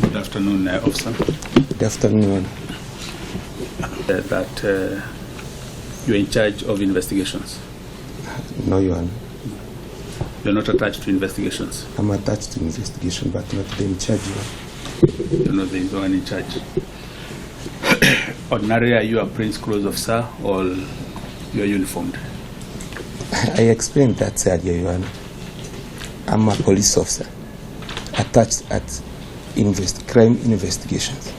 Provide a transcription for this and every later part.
Good afternoon, officer. Good afternoon. That you're in charge of investigations. No, Your Honor. You're not attached to investigations. I'm attached to investigation, but not the in charge. You're not the one in charge. Ordinarily, are you a Prince Clothes officer or you're uniformed? I explained that earlier, Your Honor. I'm a police officer attached at crime investigations,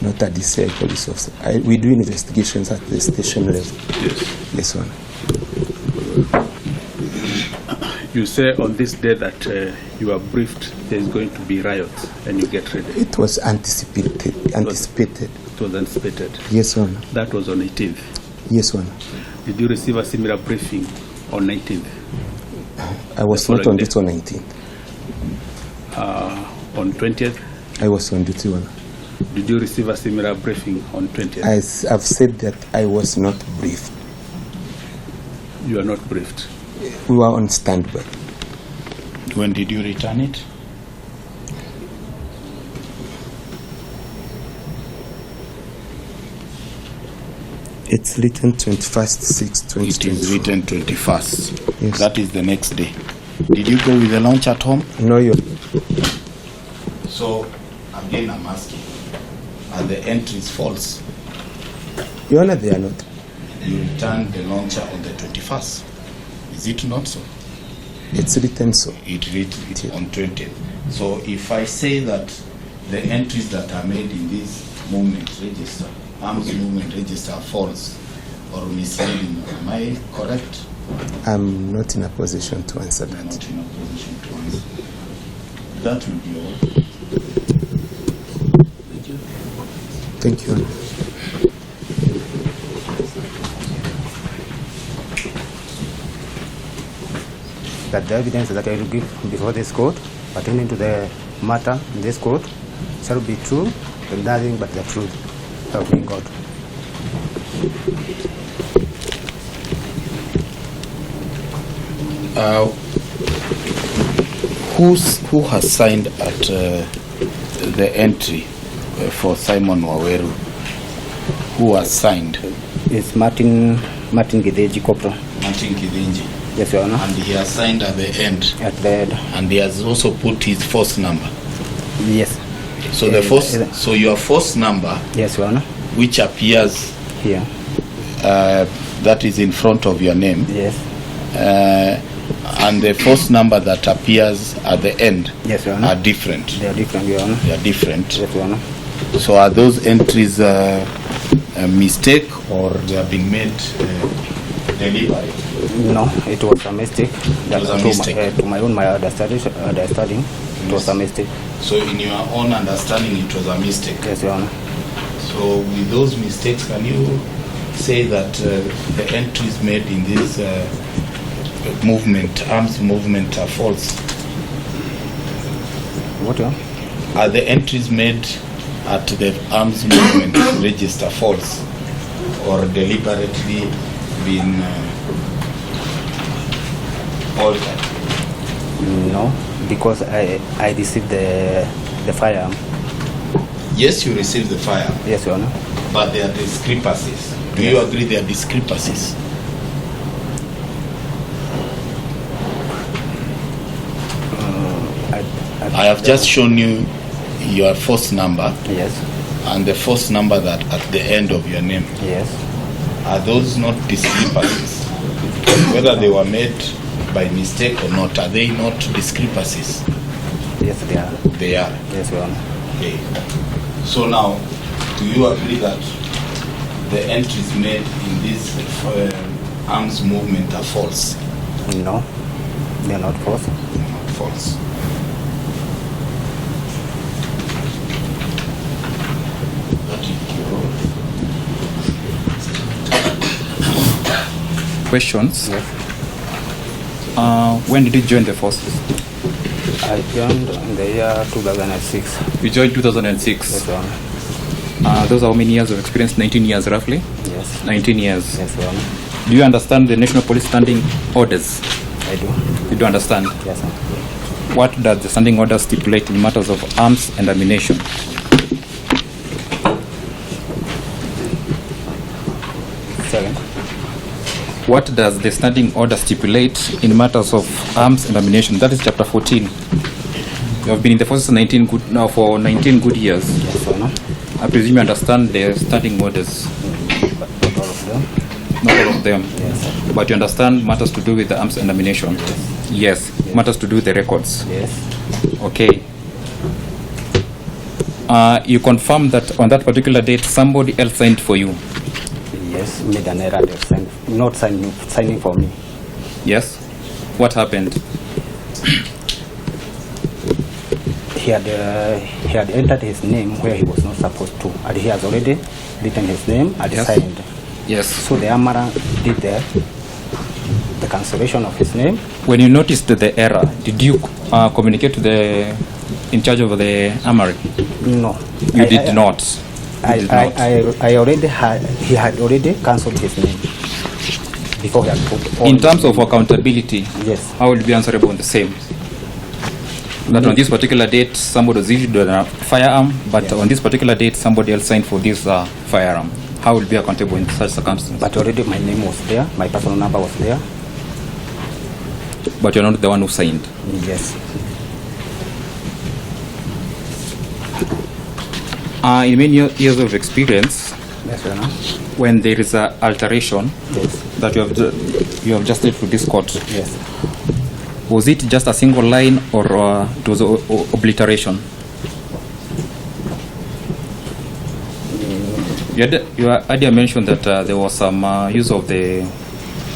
not at DCI police officer. We do investigations at the station level. Yes. Yes, Your Honor. You say on this day that you are briefed there is going to be riots and you get ready. It was anticipated. It was anticipated. Yes, Your Honor. That was on 18th. Yes, Your Honor. Did you receive a similar briefing on 19th? I was not on duty on 19th. On 20th? I was on duty, Your Honor. Did you receive a similar briefing on 20th? I've said that I was not briefed. You are not briefed. We were on standby. When did you return it? It's written 21st 6 2024. It is written 21st. Yes. That is the next day. Did you go with the launch at home? No, Your So, again I'm asking, are the entries false? Your Honor, they are not. You returned the launcher on the 21st. Is it not so? It's written so. It read on 20th. So if I say that the entries that are made in this movement register, arms movement register, are false or misleading, am I correct? I'm not in a position to answer that. Not in a position to answer. That will be all. Thank you. That the evidence that I will give before this court pertaining to the matter in this court shall be true and nothing but the truth. Help me God. Who has signed at the entry for Simon Waweru? Who has signed? It's Martin Gideji Corporal. Martin Kidinji. Yes, Your Honor. And he has signed at the end. At the end. And he has also put his first number. Yes. So the first, so your first number, yes, Your Honor, which appears here, that is in front of your name. Yes. And the first number that appears at the end, yes, Your Honor, are different. They are different, Your Honor. They are different. Yes, Your Honor. So are those entries a mistake or they are being made deliberate? No, it was a mistake. It was a mistake. To my own understanding, it was a mistake. So in your own understanding, it was a mistake. Yes, Your Honor. So with those mistakes, can you say that the entries made in this movement, arms movement, are false? What, Your Honor? Are the entries made at the arms movement register false or deliberately been altered? No, because I received the firearm. Yes, you received the firearm. Yes, Your Honor. But there are discrepancies. Do you agree there are discrepancies? I have just shown you your first number. Yes. And the first number that at the end of your name. Yes. Are those not discrepancies? Whether they were made by mistake or not, are they not discrepancies? Yes, they are. They are. Yes, Your Honor. Okay. So now, do you agree that the entries made in this arms movement are false? No, they are not false. Not false. Questions? Yes. When did you join the forces? I joined in the year 2006. You joined 2006. Yes, Your Honor. Those are how many years of experience? 19 years roughly? Yes. 19 years. Yes, Your Honor. Do you understand the National Police Standing Orders? I do. You do understand? Yes, sir. What does the standing order stipulate in matters of arms and ammunition? Second. What does the standing order stipulate in matters of arms and ammunition? That is chapter 14. You have been in the forces for 19 good years. Yes or no? I presume you understand the standing orders. But not all of them. Not all of them. Yes. But you understand matters to do with the arms and ammunition? Yes. Matters to do with the records? Yes. Okay. You confirm that on that particular date somebody else signed for you? Yes, made an error. They signed, not signing for me. Yes. What happened? He had entered his name where he was not supposed to, and he has already written his name and Yes. signed. Yes. So the Armory did the cancellation of his name. When you noticed the error, did you communicate to the in charge of the Armory? No, You did not. You did not. I already had. He had already cancelled his name before he had put. all In the- terms of accountability, Yes. how will you be answerable on the same? That on this particular date somebody was issued a firearm, but Yeah. on this particular date somebody else signed for this firearm. How will you be accountable in such circumstances? But already my name was there. My personal number was there. But you're not the one who signed. Yes. In many years of experience, Yes, Your Honor. when there is an alteration Yes. that you have just said to this court, Yes. was it just a single line or it was obliteration? You earlier mentioned that there was some use of the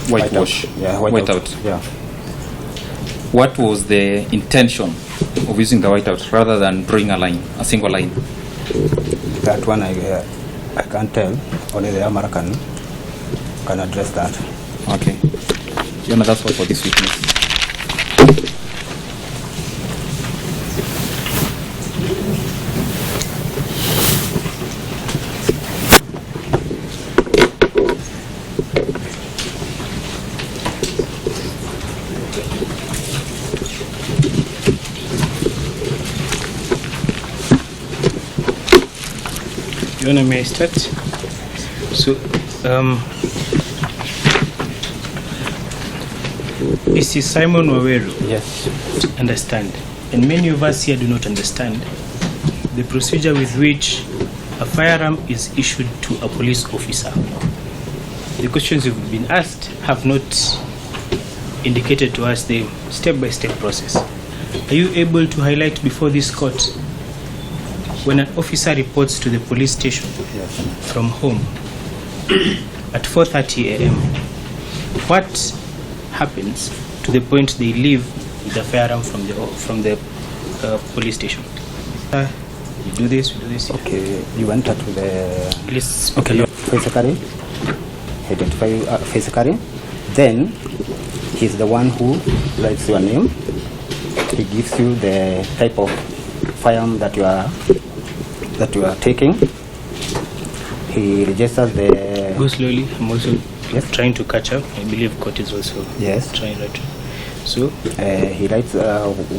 whitewash. Yeah, whiteout. Yeah. What was the intention of using the whiteout rather than drawing a line, a single line? That one I can't tell. Only the American can address that. Okay. You know, that's all for this witness. Your Honor, may I start? So, this is Simon Waweru. Yes. Understand, and many of us here do not understand the procedure with which a firearm is issued to a police officer. The questions you've been asked have not indicated to us the step-by-step process. Are you able to highlight before this court when an officer reports to the police station Yes. from home at 4:30 a.m. what happens to the point they leave the firearm from the police station? You do this, you do this. Okay. You enter to the Please speak along. physically, identify physically. Then he's the one who writes your name. He gives you the type of firearm that you are taking. He registers the. Go slowly. I'm also Yes. trying to catch up. I believe court is also Yes. trying that. So He writes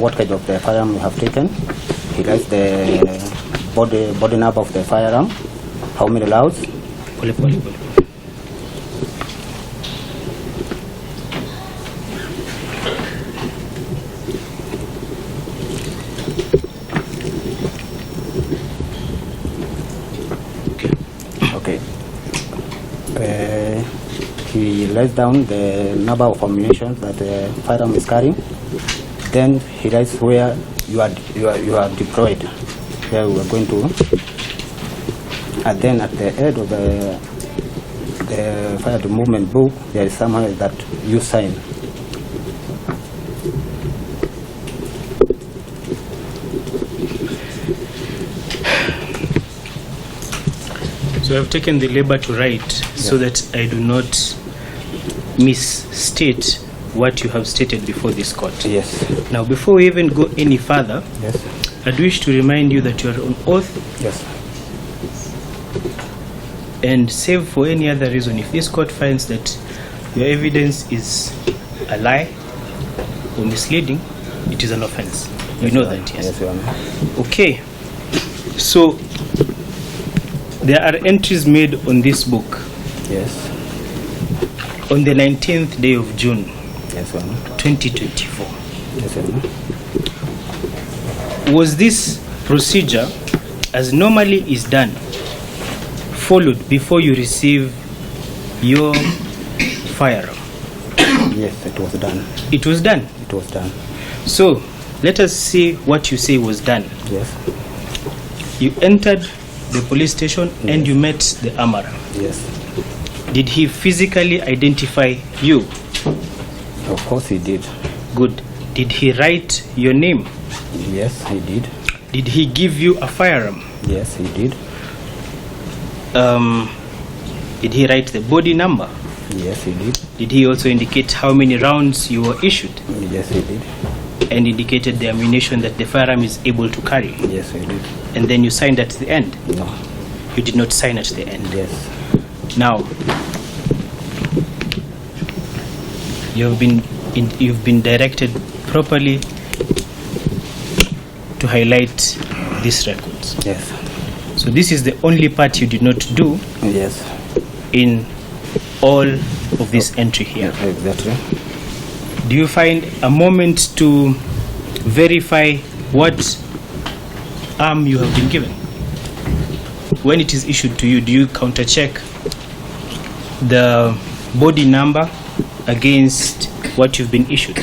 what kind of the firearm you have taken. He writes the body number of the firearm, how many rounds. pole, pole, pole. Okay. He writes down the number of ammunition that the firearm is carrying. Then he writes where you are deployed, where we are going to. And then at the end of the fire movement book, there is somewhere that you sign. So I've taken the labor to write so that I do not misstate what you have stated before this court. Yes. Now, before we even go any further, Yes. I'd wish to remind you that you are on oath, Yes. and save for any other reason, if this court finds that your evidence is a lie or misleading, it is an offense. You know that, yes? Yes, Your Honor. Okay. So there are entries made on this book Yes. on the 19th day of June, Yes, Your Honor. 2024. Yes, Your Honor. Was this procedure, as normally is done, followed before you receive your firearm? Yes, it was done. It was done. It was done. So let us see what you say was done. Yes. You entered the police station and you met the armorer. Yes. Did he physically identify you? Of course he did. Good. Did he write your name? Yes, he did. Did he give you a firearm? Yes, he did. Did he write the body number? Yes, he did. Did he also indicate how many rounds you were issued Yes, he did. and indicated the ammunition that the firearm is able to carry? Yes, he did. And then you signed at the end? No. You did not sign at the end. Yes. Now, you've been directed properly to highlight these records. Yes. So this is the only part you did not do Yes. in all of this entry here. Exactly. Do you find a moment to verify what arm you have been given? When it is issued to you, do you counter check the body number against what you've been issued?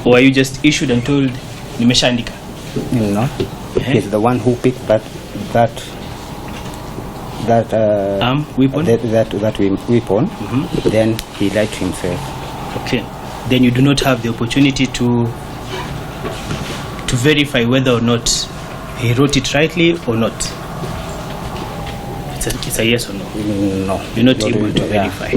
Or are you just issued and told nimeshaandika? No. He's the one who picked that weapon? that weapon. Then he lied to himself. Okay. Then you do not have the opportunity to verify whether or not he wrote it rightly or not. It's a yes or no. No. You're not able to verify.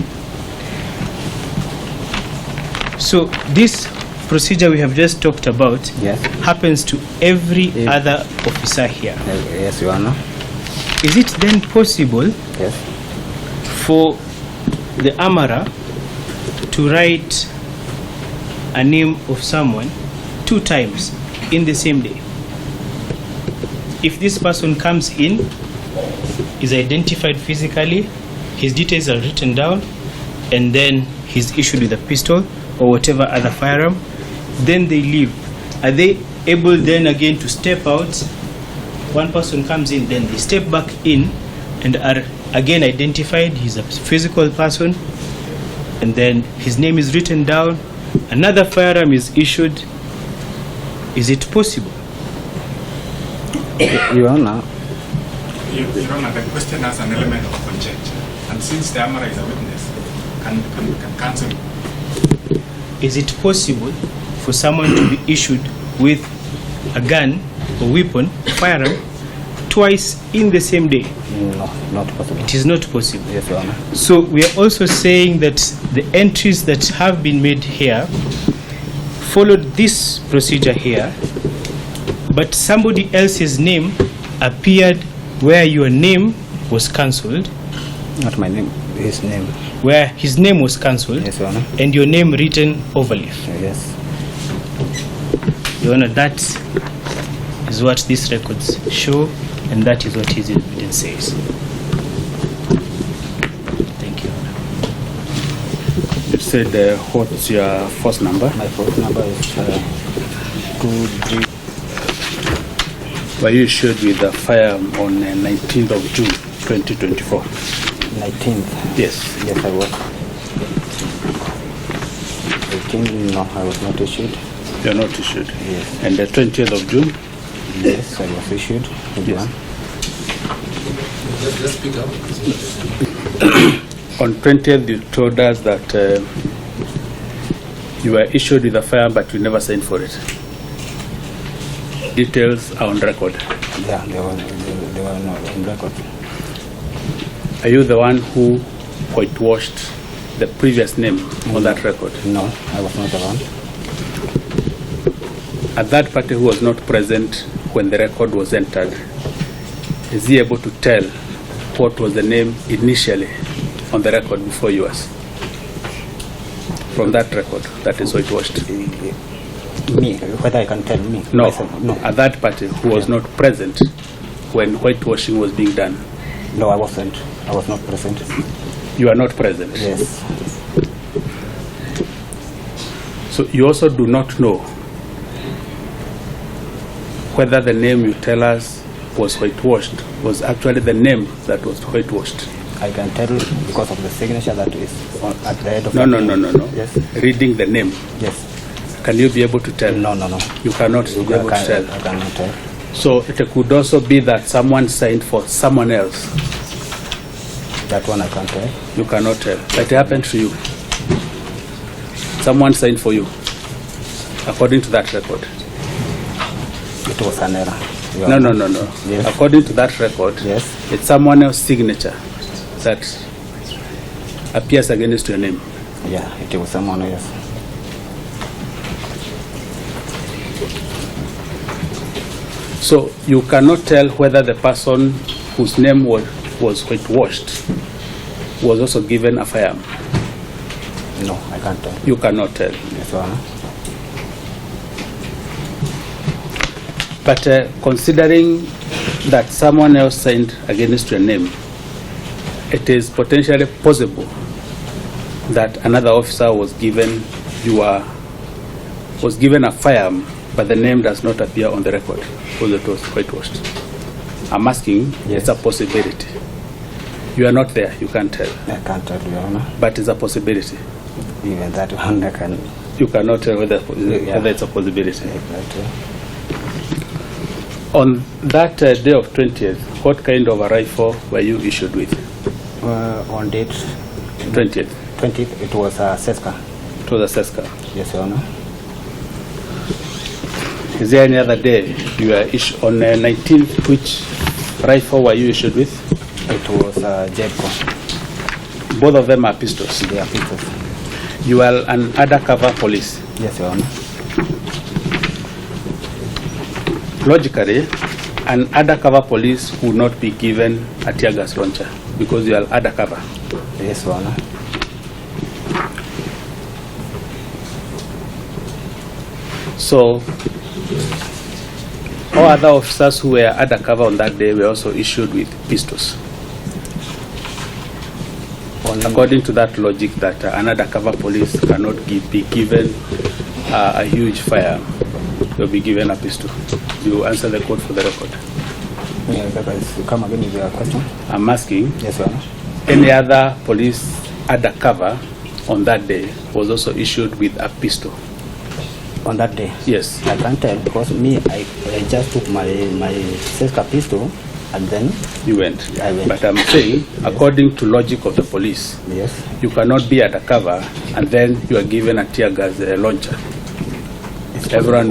So this procedure we have just talked about Yes. happens to every other officer here. Yes, Your Honor. Is it then possible Yes. for the armorer to write a name of someone 2 times in the same day? If this person comes in, is identified physically, his details are written down, and then he's issued with a pistol or whatever other firearm, then they leave. Are they able then again to step out? One person comes in, then they step back in and are again identified. He's a physical person, and then his name is written down. Another firearm is issued. Is it possible? Your Honor. Your Honor, the question has an element of conjecture, and since the armorer is a witness, can counsel. Is it possible for someone to be issued with a gun or weapon, firearm, twice in the same day? No, not possible. It is not possible. Yes, Your Honor. So we are also saying that the entries that have been made here followed this procedure here, but somebody else's name appeared where your name was cancelled. Not my name. His name. Where his name was cancelled. Yes, Your Honor. And your name written overleaf. Yes. Your Honor, that is what these records show, and that is what his evidence says. Thank you, Your Honor. You said what's your first number? My first number is 23. Were you issued with a firearm on 19th of June 2024? 19th. Yes. Yes, I was. 18, no, I was not issued. You are not issued. Yes. And the 20th of June? Yes, I was issued. Yes. Just speak up. On 20th, you told us that you were issued with a firearm, but you never signed for it. Details are on record. Yeah, they were not on record. Are you the one who whitewashed the previous name on that record? No, I was not the one. A third party who was not present when the record was entered, is he able to tell what was the name initially on the record before yours? From that record that is whitewashed. Me, whether I can tell me. No, Myself, no. a third party who was not present when whitewashing was being done. No, I wasn't. I was not present. You are not present. Yes. So you also do not know whether the name you tell us was whitewashed was actually the name that was whitewashed. I can tell because of the signature that is at the head of No. Yes. Reading the name. Yes. Can you be able to tell? No. You cannot be able to tell. I cannot tell. So it could also be that someone signed for someone else. That one I can't tell. You cannot tell. It happened to you. Someone signed for you, according to that record. It was an error. No. Yes. According to that record, Yes. it's someone else's signature that appears against your name. Yeah, it was someone else. So you cannot tell whether the person whose name was whitewashed was also given a firearm. No, I can't tell. You cannot tell. Yes, Your Honor. But considering that someone else signed against your name, it is potentially possible that another officer was given a firearm, but the name does not appear on the record because it was whitewashed. I'm asking, Yes. It's a possibility. You are not there, you can't tell, I can't tell, Your Honor. but it's a possibility. Even that one I can. You cannot tell whether it's a possibility. Exactly. On that day of 20th, what kind of a rifle were you issued with? On date 20th. 20th, it was a Seska. It was a Seska. Yes, Your Honor. Is there any other day you were issued on 19th? Which rifle were you issued with? It was Jedco. Both of them are pistols. They are pistols. You are an undercover police. Yes, Your Honor. Logically, an undercover police would not be given a tear gas launcher because you are undercover. Yes, Your Honor. So, all other officers who were undercover on that day were also issued with pistols. According to that logic, that an undercover police cannot be given a huge firearm, they'll be given a pistol. You answer the code for the record. Yeah, come again with your question. I'm asking, Yes, Your Honor. any other police undercover on that day was also issued with a pistol? On that day? Yes. I can't tell because I just took my Seska pistol and then You went. I went. But I'm saying, according to logic of the police, yes. you cannot be undercover and then you are given a tear gas launcher. Everyone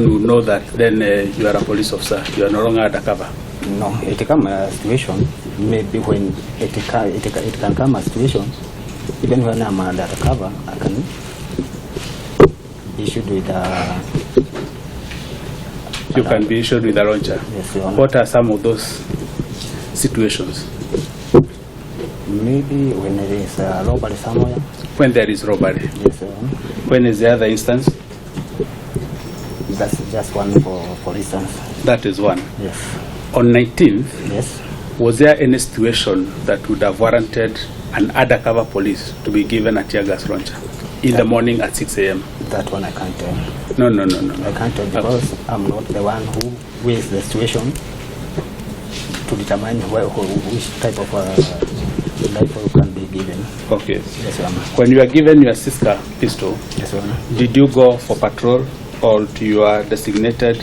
will know that then you are a police officer. You are no longer undercover. No, it come a situation maybe when it can come a situation even when I'm undercover I can issue with You can be issued with a launcher. Yes, Your Honor. What are some of those situations? Maybe when there is a robbery somewhere. When there is robbery. Yes, Your Honor. When is the other instance? That's just one for instance. That is one. Yes. On 19th, Yes. was there any situation that would have warranted an undercover police to be given a tear gas launcher in the morning at 6 a.m.? That one I can't tell. No. I can't tell because I'm not the one who weighs the situation to determine which type of rifle can be given. Okay. Yes, Your Honor. When you are given your Siska pistol, Yes, Your Honor. did you go for patrol or to your designated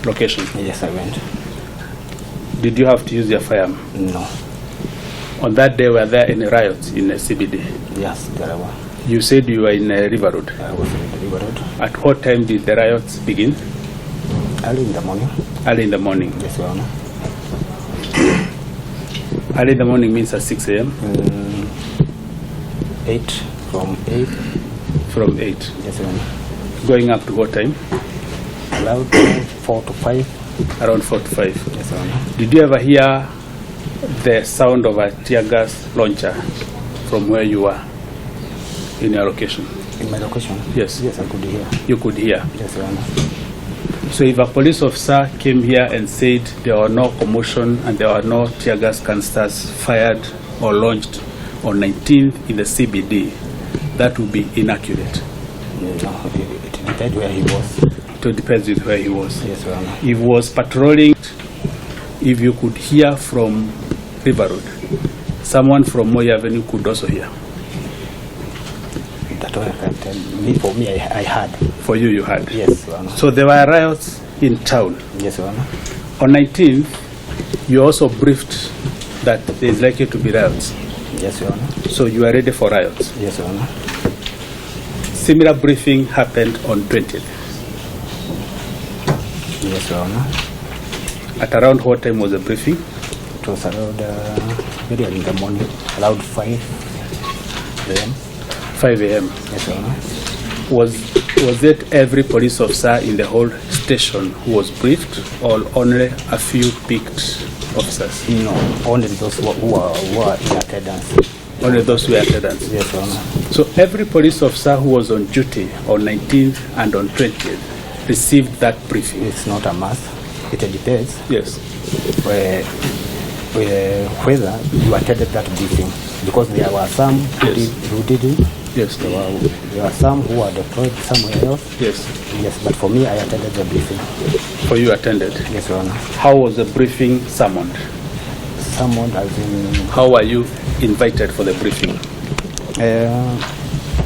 location? Yes, I went. Did you have to use your firearm? No. On that day, were there any riots in CBD? Yes, there were. You said you were in River Road. I was in the River Road. At what time did the riots begin? Early in the morning. Early in the morning. Yes, Your Honor. Early in the morning means at 6 a.m.? 8, from 8. From 8. Yes, Your Honor. Going up to what time? About 4 to 5. Around 4 to 5. Yes, Your Honor. Did you ever hear the sound of a tear gas launcher from where you were in your location? In my location? Yes. Yes, I could hear. You could hear. Yes, Your Honor. So if a police officer came here and said there were no commotion and there were no tear gas canisters fired or launched on 19th in the CBD, that would be inaccurate. No, it depends where he was. It depends with where he was. Yes, Your Honor. If he was patrolling, if you could hear from River Road, someone from Moi Avenue could also hear. That one I can tell. For me, I had. For you, you had. Yes, Your Honor. So there were riots in town. Yes, Your Honor. On 19th, you also briefed that there is likely to be riots. Yes, Your Honor. So you are ready for riots. Yes, Your Honor. Similar briefing happened on 20th. Yes, Your Honor. At around what time was the briefing? It was around very early in the morning, around 5 a.m. 5 a.m. Yes, Your Honor. Was it every police officer in the whole station who was briefed, or only a few picked officers? No, only those who were in attendance. Only those who were attendants? Yes, Your Honor. So every police officer who was on duty on 19th and on 20th received that briefing? It's not a must. It depends. Yes. Whether you attended that briefing, because there were some who didn't. Yes. There were some who were deployed somewhere else. Yes. Yes, but for me, I attended the briefing. For you attended? Yes, Your Honor. How was the briefing summoned? Summoned as in... How were you invited for the briefing?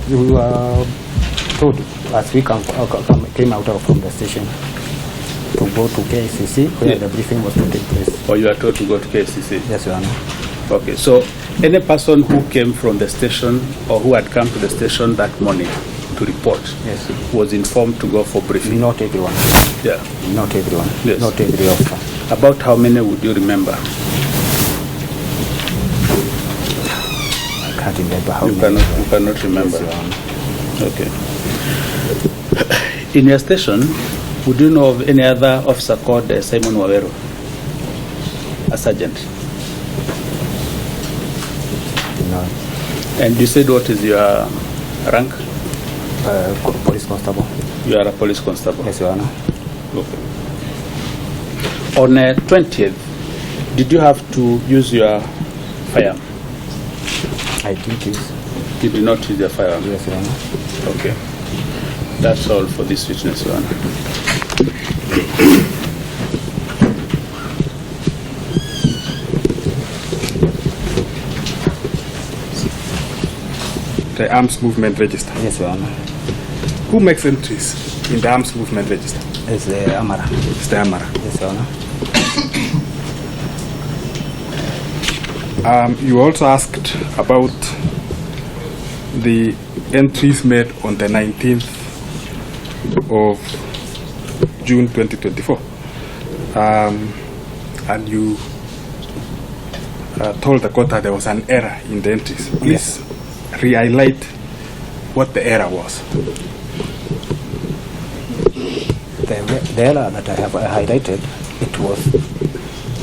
We were told as we came out from the station to go to KCC where the briefing was to take place. Or you are told to go to KCC? Yes, Your Honor. Okay, so any person who came from the station or who had come to the station that morning to report was informed to go for briefing? Not everyone. Yeah. Not everyone. Yes. Not every officer. About how many would you remember? I can't remember how you many. You cannot remember? Yes, Your Honor. Okay. In your station, would you know of any other officer called Simon Wawero? A sergeant? No. And you said what is your rank? Police constable. You are a police constable? Yes, Your Honor. Okay. On 20th, did you have to use your firearm? I did use. You did not use your firearm? Yes, Your Honor. Okay. That's all for this witness, Your Honor. The Arms Movement Register. Yes, Your Honor. Who makes entries in the Arms Movement Register? It's the Armory. It's the Armory. Yes, Your Honor. You also asked about the entries made on the 19th of June 2024. And you told the court that there was an error in the entries. Please re-highlight what the error was. The error that I have highlighted, it was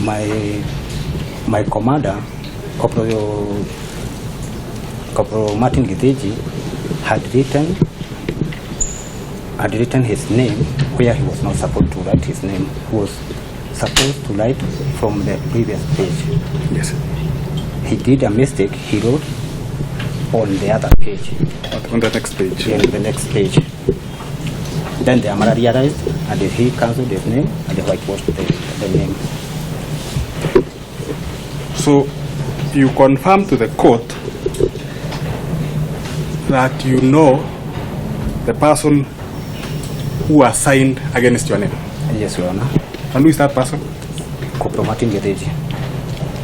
my commander, Corporal Martin Gideji, had written his name where he was not supposed to write his name. He was supposed to write from the previous page. Yes. He did a mistake. He wrote on the other page. On the next page. Yeah, the next page. Then the Amara realized, and he cancelled his name and whitewashed the name. So you confirm to the court that you know the person who was signed against your name? Yes, Your Honor. And who is that person? Corporal Martin Gideji.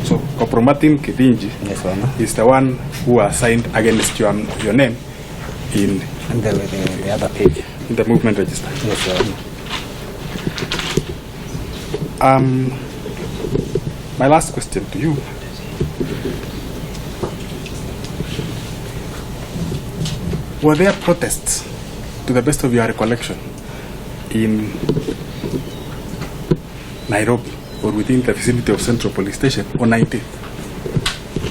So Corporal Martin Gideji Yes, Your Honor. is the one who was signed against your name in the other page. In the movement register. Yes, Your Honor. My last question to you. Were there protests, to the best of your recollection, in Nairobi or within the vicinity of Central Police Station on 19th?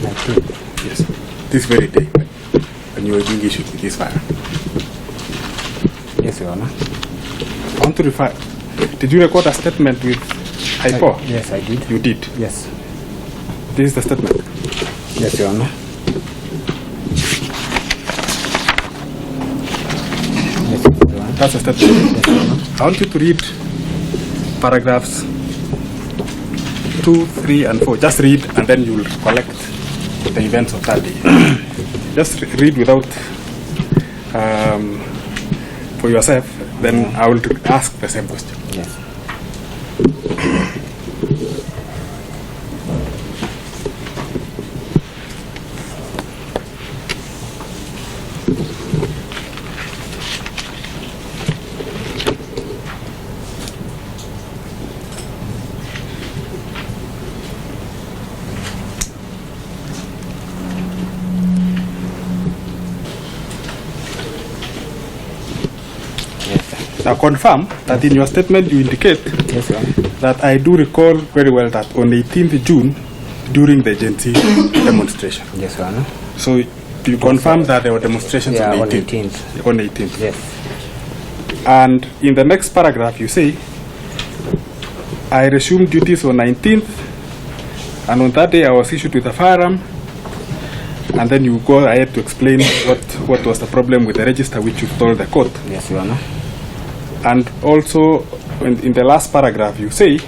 19th? Yes. This very day, the when you were being issued with this fire? Yes, Your Honor. I want to refer. Did you record a statement with IPO? Yes, I did. You did? Yes. This is the statement? Yes, Your Honor. Yes, Your Honor. That's a statement. Yes, Your Honor. I want you to read paragraphs 2, 3, and 4. Just read, and then you will collect the events of that day. Just read without for yourself. Then I will ask the same question. Yes. Now confirm that in your statement you indicate Yes, Your Honor. that I do recall very well that on 18th June, during the GenZ demonstration. Yes, Your Honor. So you confirm that there were demonstrations Yeah, on 18th? On 18th. Yes. And in the next paragraph you say, I resumed duties on 19th, and on that day I was issued with a firearm, and then you go ahead to explain what was the problem with the register which you told the court. Yes, Your Honor. And also, in the last paragraph, you say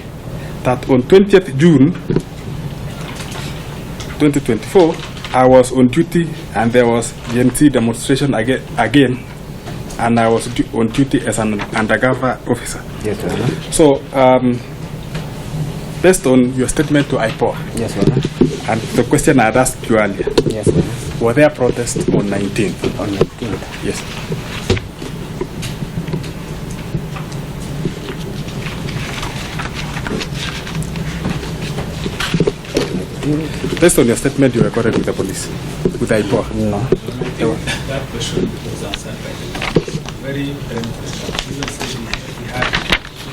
that on 20th June 2024, I was on duty and there was GenZ demonstration again, and I was on duty as an undercover officer. Yes, Your Honor. So, based on your statement to IPO, Yes, Your Honor. and the question I had asked you earlier, Yes, Your Honor. were there protests on 19th? On 19th. Yes. Based on your statement you recorded with the police, with IPO. No. That question was answered by the very beneficial. Even saying we had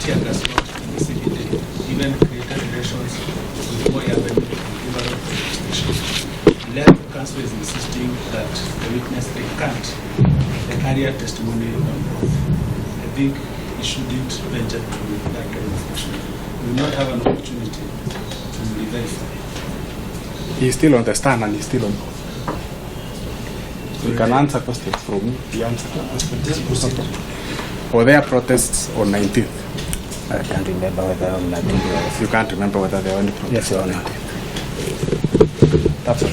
tear gas lot in the CBD, even created relations with Moi Avenue and Liberal stations. Legal counsel is insisting that the witness recant the carrier testimony on both. I think he shouldn't venture to that demonstration. We will not have an opportunity to re-verify. He's still on the stand and he's still on. So you can answer questions from me. The answer to questions. Were there protests on 19th? I can't remember whether on 19th was. You can't remember whether there were any protests. Yes, Your Honor. That's all.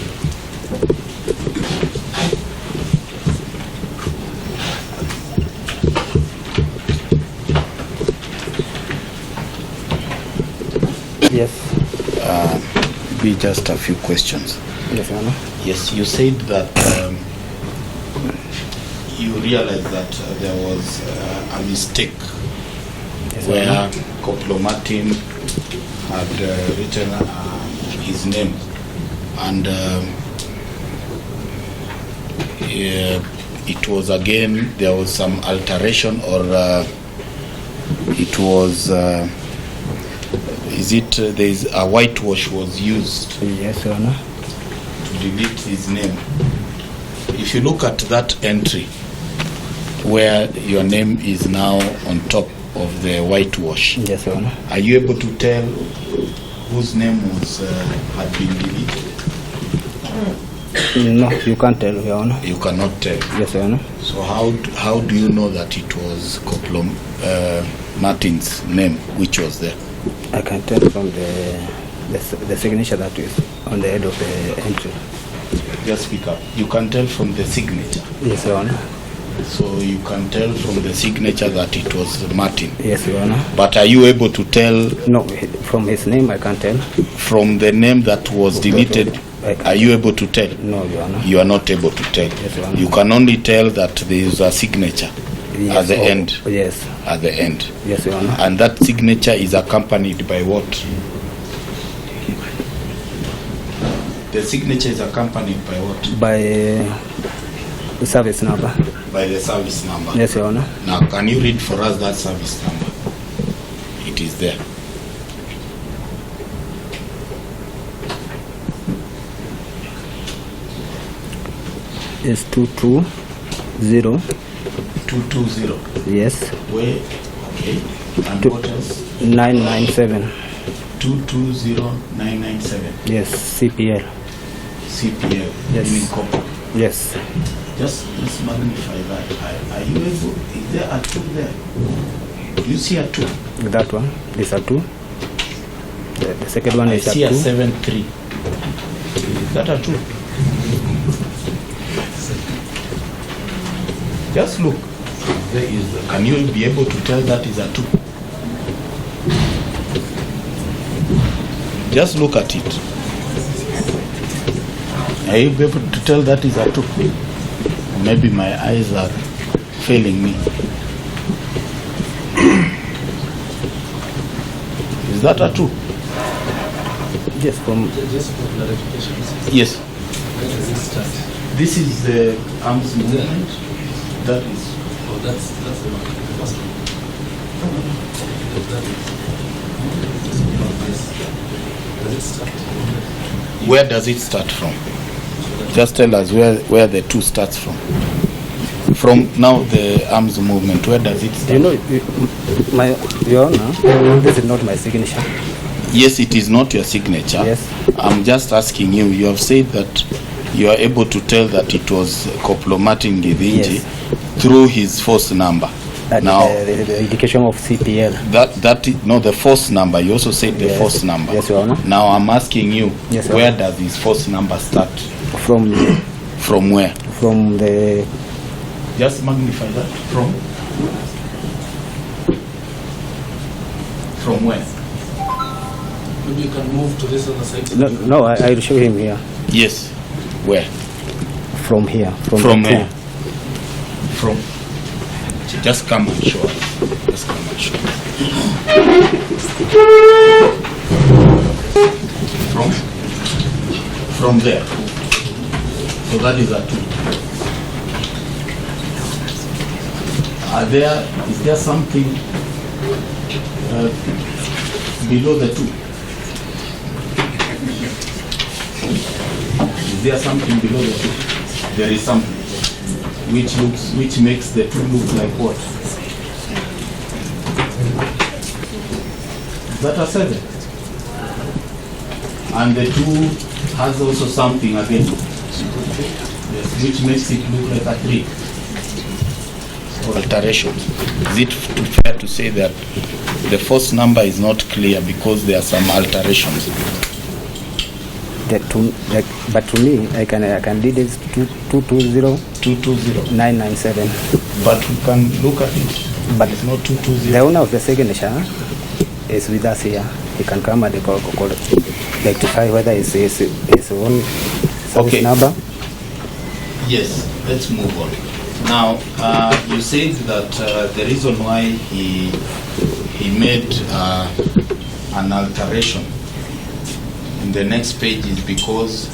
Yes. Be just a few questions. Yes, Your Honor. Yes, you said that you realized that there was a mistake Yes, Your where Honor. Koplo Martin had written his name, and it was again, there was some alteration, or it was is it there is a whitewash was used Yes, Your Honor. to delete his name. If you look at that entry where your name is now on top of the whitewash, Yes, Your Honor. are you able to tell whose name was had been deleted? No, you can't tell, Your Honor. You cannot tell. Yes, Your Honor. So how do you know that it was Koplo Martin's name which was there? I can tell from the signature that is on the head of the entry. Just speak up. You can tell from the signature. Yes, Your Honor. So you can tell from the signature that it was Martin. Yes, Your Honor. But are you able to tell No, from his name I can't tell. from the name that was deleted? Are you able to tell? No, Your Honor. You are not able to tell. Yes, Your Honor. You can only tell that there is a signature Yes, at the oh, end. Yes. At the end. Yes, Your Honor. And that signature is accompanied by what? The signature is accompanied by what? By the service number. By the service number. Yes, Your Honor. Now, can you read for us that service number? It is there. It's 220. 220. Yes. Where? Okay. And what else? 997. 220997. Yes. CPL. CPL. Yes. In copper. Yes. Just magnify that. Are you able? Is there a 2 there? Do you see a 2? That one. These are 2. The second one I is see a a 2. 7-3. Is that a 2? Just look. There is. Can you be able to tell that is a 2? Just look at it. Are you able to tell that is a 2? Maybe my eyes are failing me. Is that a 2? Just from. Yes. This is the arms movement. That is. That's the first one. Does it start? Where does it start from? Just tell us where the 2 starts from. From now the arms movement, where does it start? You know, Your Honor, this is not my signature. Yes, it is not your signature. Yes. I'm just asking you. You have said that you are able to tell that it was Koplo Martin Githinji through his force number. Now, the indication of CPL. The force number. You also said the force number. Yes, Your Honor. Now I'm asking you, Yes, where does his force number start? From where? From the. Just magnify that. From where? Maybe you can move to this other side. No, I'll show him here. Yes. Where? From here. From where? From. Just come and show us. Just come and show us. From there. So that is a 2. Is there something below the 2? Is there something below the 2? There is something which makes the 2 look like what? Is that a 7? And the 2 has also something again. Yes, which makes it look like a 3. Alteration. Is it fair to say that the first number is not clear because there are some alterations? But to me, I can read it 220,997. But we can look at it. But it's not 220. The owner of the signature is with us here. He can come and rectify whether it's his own service number. Yes, let's move on. Now, you said that the reason why he made an alteration in the next page is because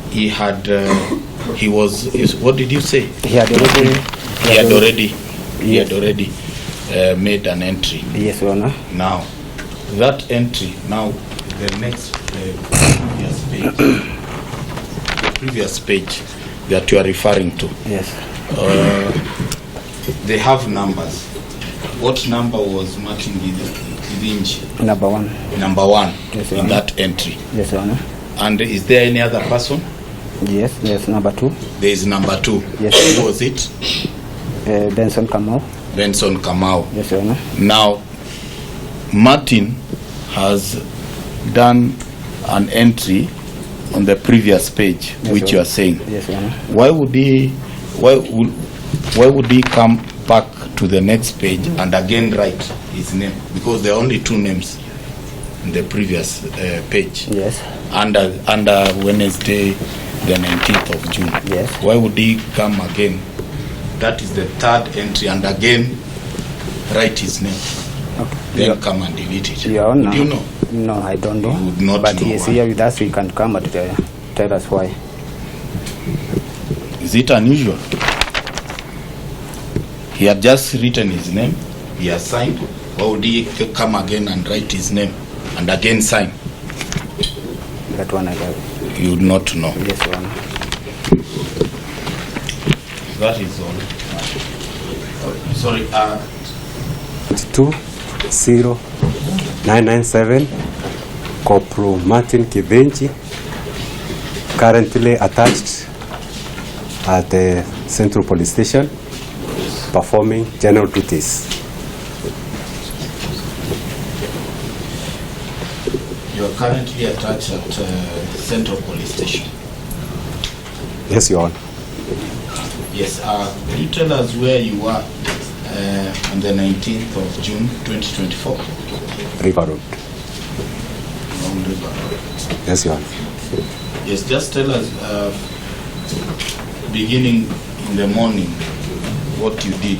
he had what did you say? He had already made an entry. Yes, Your Honor. Now, that entry, now the next previous page that you are referring to. Yes. They have numbers. What number was Martin Githinji? Number 1. Number 1 yes, in that entry. Yes, Your Honor. And is there any other person? Yes, there's number 2. There is number 2. Yes. Who was it? Benson Kamau. Benson Kamau. Yes, Your Honor. Now, Martin has done an entry on the previous page, yes, which you are saying. Yes, Your Honor. Why would he come back to the next page and again write his name? Because there are only 2 names in the previous page. Yes. Under Wednesday, the 19th of June. Yes. Why would he come again? That is the 3rd entry, and again write his name. Okay. Then come and delete it. Your Honor. Would you know? No, I don't know. You would not but know he is why. here with us. He can come and tell us why. Is it unusual? He had just written his name. He has signed. Why would he come again and write his name and again sign? That one I got. You would not know. Yes, Your Honor. That is all. Sorry. 20997 Corporal Martin Kibenji, currently attached at the Central Police Station, performing general duties. You are currently attached at Central Police Station. Yes, Your Honor. Yes. Could you tell us where you were on the 19th of June 2024? River Road. On River Road. Yes, Your Honor. Yes, just tell us, beginning in the morning, what you did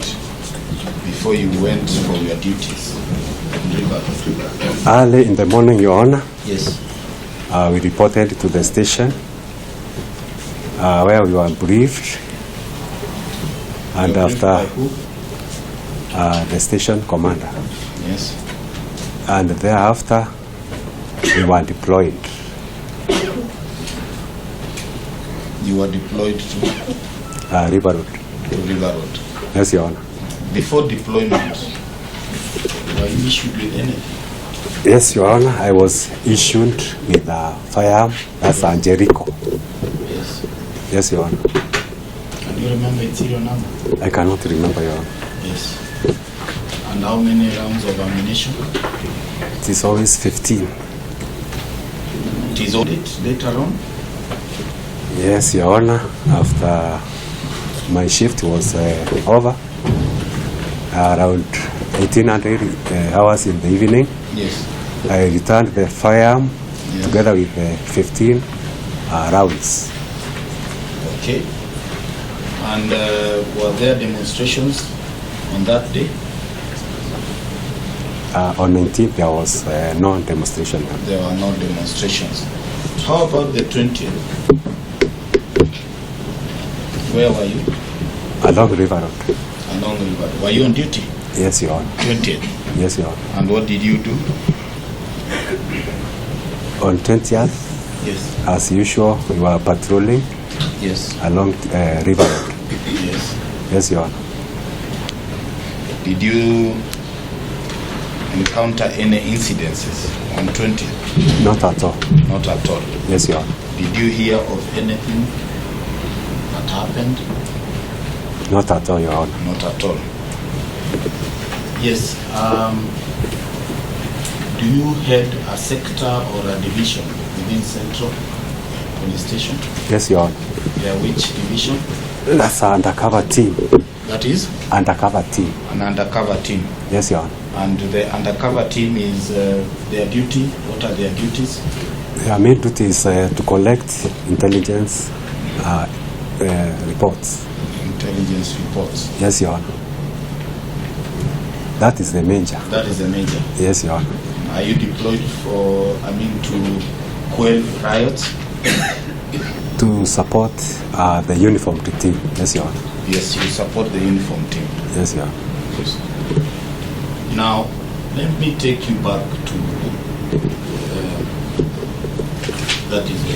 before you went for your duties on River Road. Early in the morning, Your Honor, Yes. we reported to the station where we were briefed, and You were briefed by after who? the station commander, Yes. and thereafter we were deployed. You were deployed to River Road. River Road. Yes, Your Honor. Before deployment, were you issued with anything? Yes, Your Honor, I was issued with a firearm, that's a Jericho. Yes. Yes, Your Honor. Can you remember its serial number? I cannot remember, Your Honor. Yes. And how many rounds of ammunition? It is always 15. It is audit later on? Yes, Your Honor, after my shift was over, around 1800 hours in the evening, Yes. I returned the firearm Yes. together with 15 rounds. Okay. And were there demonstrations on that day? On 19th, there was no demonstration. There were no demonstrations. How about the 20th? Where were you? Along River Road. Along the river. Were you on duty? Yes, Your Honor. 20th. Yes, Your Honor. And what did you do? On 20th, Yes. as usual, we were patrolling Yes. along River Road. Yes. Yes, Your Honor. Did you encounter any incidences on 20th? Not at all. Not at all. Yes, Your Honor. Did you hear of anything that happened? Not at all, Your Honor. Not at all. Yes. Do you head a sector or a division within Central Police Station? Yes, Your Honor. Yeah, which division? That's an undercover team. That is Undercover team. an undercover team. Yes, Your Honor. And the undercover team is their duty. What are their duties? Their main duty is to collect intelligence reports. Intelligence reports. Yes, Your Honor. That is the major. That is the major. Yes, Your Honor. Are you deployed to quell riots? To support the uniformed team. Yes, Your Honor. Yes, you support the uniform team. Yes, Your Honor. Now, let me take you back to that is the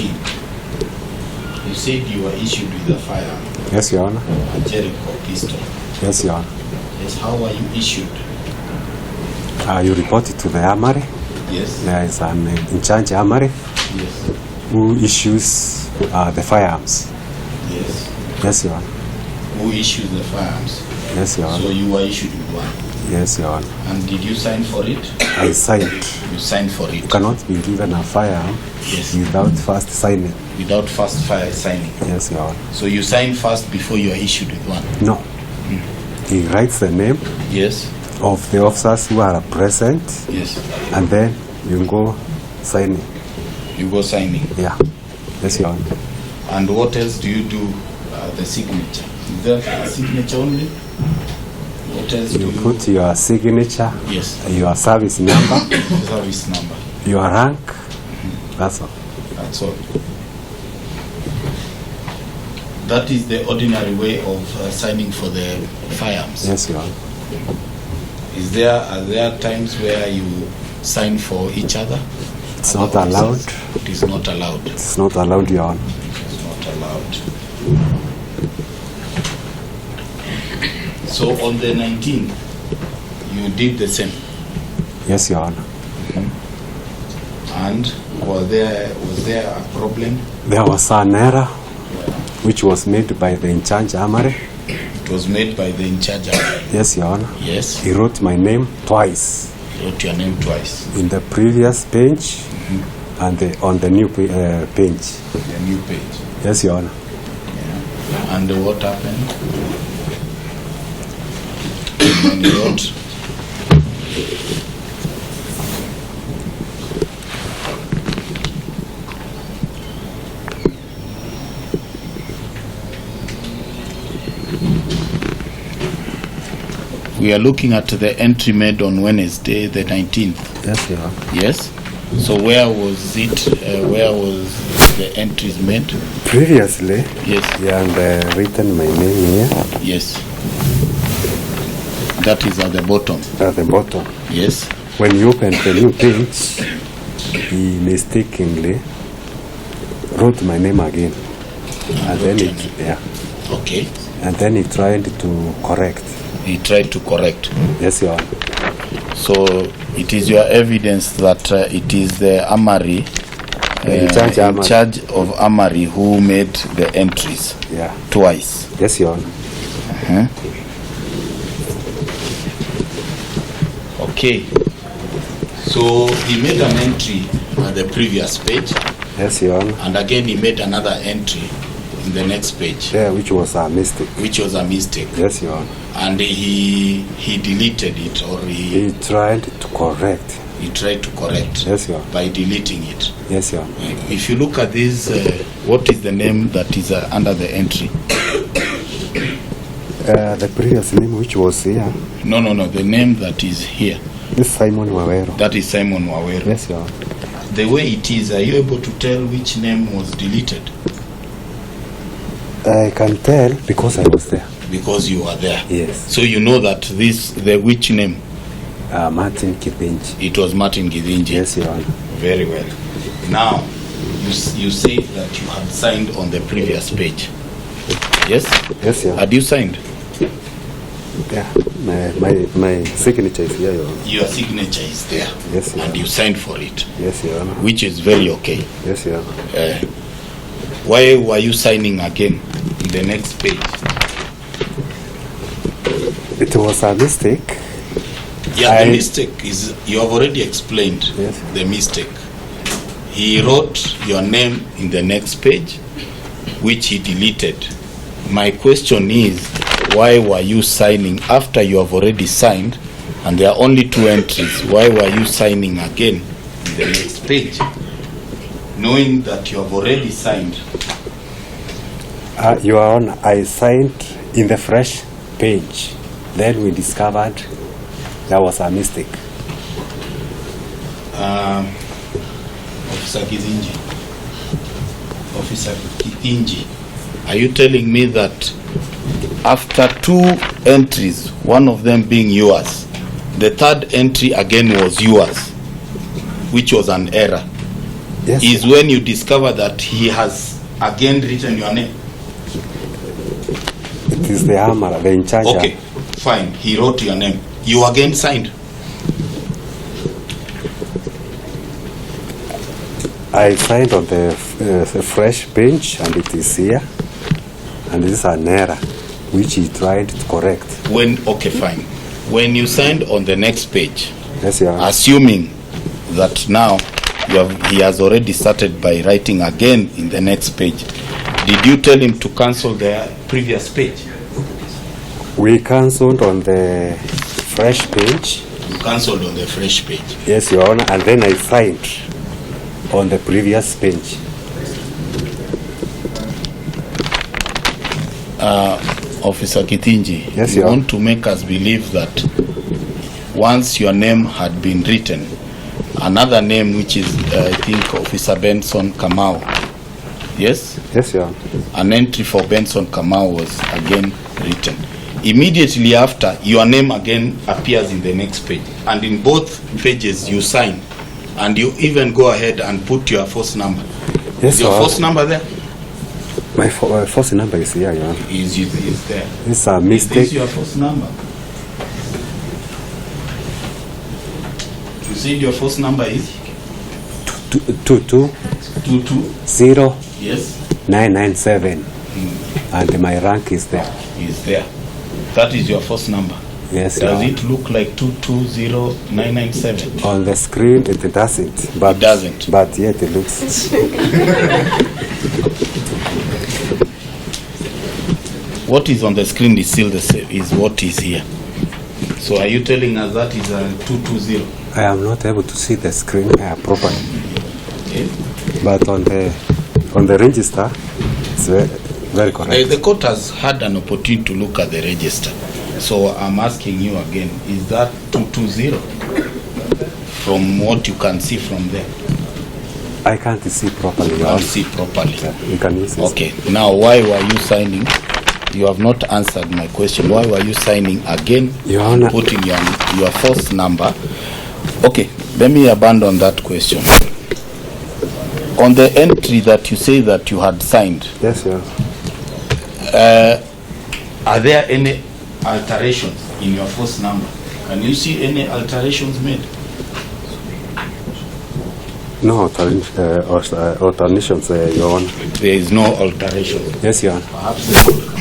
19th. You said you were issued with a firearm, Yes, Your Honor. a Jericho pistol. Yes, Your Honor. Yes, how were you issued? You report it to the Armory. Yes. There is an in-charge Armory Yes. who issues the firearms. Yes. Yes, Your Honor. Who issued the firearms? Yes, Your So Honor. you were issued with one. Yes, Your Honor. And did you sign for it? I signed. You signed for it. You cannot be given a firearm Yes. without first signing. Without first signing. Yes, Your Honor. So you sign first before you are issued with one. No. He writes the name Yes. of the officers who are present, Yes. and then you go signing. You go signing. Yeah. Yes, Your Honor. And what else do you do? The signature. Is there a signature only? What else do You you put your signature, Yes. your service number, Service number. your rank. That's all. That's all. That is the ordinary way of signing for the firearms. Yes, Your Honor. Are there times where you sign for each other? It's Other not allowed. officers? It is not allowed. It's not allowed, Your Honor. It's not allowed. So on the 19th, you did the same. Yes, Your Honor. And was there a problem? There was an error which was made by the in-charge Armory. It was made by the in-charge. Yes, Your Honor. Yes. He wrote my name twice. He wrote your name twice. In the previous page and on the new page. The new page. Yes, Your Honor. Yeah. And what happened? When you wrote? We are looking at the entry made on Wednesday, the 19th. Yes, Your Honor. Yes. So where was it? Where was the entries made? Previously, Yes. and written my name here Yes. That is at the bottom. at the bottom. Yes. When you open the new page, he mistakenly wrote my name again, and then your it, yeah, Okay. and then he tried to correct. He tried to correct. Yes, Your Honor. So it is your evidence that it is the Armory, In charge in Armory. charge of Armory who made the entries Yeah. twice. Yes, Your Honor. Okay. So he made an entry at the previous page, Yes, Your Honor. and again he made another entry in the next page, Yeah, which was a mistake. which was a mistake, Yes, Your Honor. and he deleted it, or He tried to correct. he tried to correct Yes, Your Honor. by deleting it. Yes, Your Honor. If you look at this, what is the name that is under the entry? The previous name which was here No, the name that is here. is Simon Wawero. That is Simon Wawero. Yes, Your Honor. The way it is, are you able to tell which name was deleted? I can tell because I was there. Because you are there. Yes. So you know that which name? Martin Kipenji. It was Martin Githinji. Yes, Your Honor. Very well. Now, you say that you had signed on the previous page. Yes? Yes, Your Honor. Had you signed? Yeah. My signature is here, Your Honor. Your signature is there. Yes, Your And Honor. you signed for it, Yes, Your Honor. which is very okay. Yes, Your Honor. Why were you signing again in the next page? It was a mistake. Yeah, the mistake is, you have already explained Yes. the mistake. He wrote your name in the next page, which he deleted. My question is, why were you signing after you have already signed and there are only 2 entries? Why were you signing again in the next page, knowing that you have already signed? Your Honor, I signed in the fresh page. Then we discovered there was a mistake. Officer Kithinji, are you telling me that after 2 entries, one of them being yours, the 3rd entry again was yours, which was an error, Yes. is when you discover that he has again written your name? It is the Armory, the in charge. Okay, fine, he wrote your name. You again signed? I signed on the fresh page, and it is here. And this is an error, which he tried to correct. Okay, fine. When you signed on the next page, Yes, Your Honor. assuming that now he has already started by writing again in the next page, did you tell him to cancel the previous page? We cancelled on the fresh page. You cancelled on the fresh page. Yes, Your Honor. And then I signed on the previous page. Officer Kithinji, Yes, you Your Honor. want to make us believe that once your name had been written, another name, which is I think Officer Benson Kamau, yes? Yes, Your Honor. An entry for Benson Kamau was again written. Immediately after, your name again appears in the next page, and in both pages you sign, and you even go ahead and put your first number. Yes, Is your Your first Honor. number there? My first number is here, Your Honor. Is there. It's a Is mistake. this your first number? You said your first number is? 22 0 Yes. 997. And my rank is there. Is there. That is your first number. Yes, Does Your it look like 220997? Honor. On the screen it doesn't. But It doesn't. But yet it looks. What is on the screen is still the same, is what is here. So are you telling us that is a 220? I am not able to see the screen properly. Okay. But on the register, it's very correct. The court has had an opportunity to look at the register. So I'm asking you again, is that 220 from what you can see from there? I can't see properly. You Your can't Honor. see properly. You can use this. Okay, now why were you signing? You have not answered my question. Why were you signing again? Your Honor. Putting your first number. Okay, let me abandon that question. On the entry that you say that you had signed, Yes, Your Honor. are there any alterations in your first number? Can you see any alterations made? No alternations, Your Honor. There is no alteration. Yes, Your Honor. Perhaps the court can.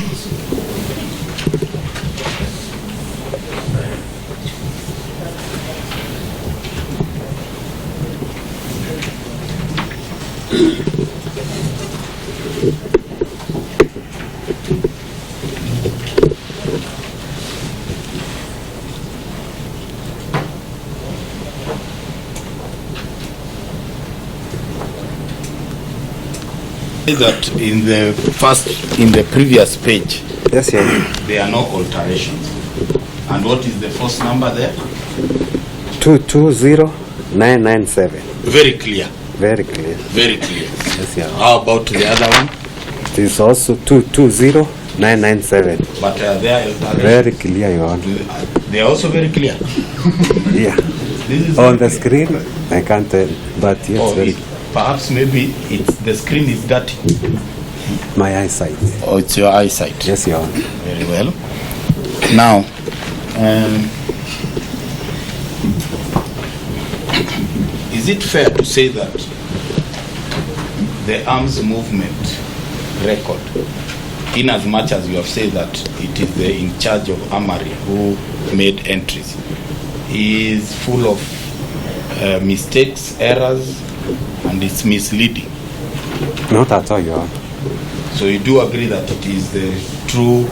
That in the previous page, Yes, Your Honor. there are no alterations. And what is the first number there? 220997. Very clear. Very clear. Very clear. Yes, Your Honor. How about the other one? It is also 220997. But there are alterations. Very clear, Your Honor. They are also very clear. Yeah. This is On very the clear. screen, I can't tell, but yes, Oh, very, perhaps maybe the screen is dirty. my eyesight. Or it's your eyesight. Yes, Your Honor. Very well. Now, is it fair to say that the arms movement record, in as much as you have said that it is the in charge of Armory who made entries, is full of mistakes, errors, and it's misleading? Not at all, Your Honor. So you do agree that it is the true,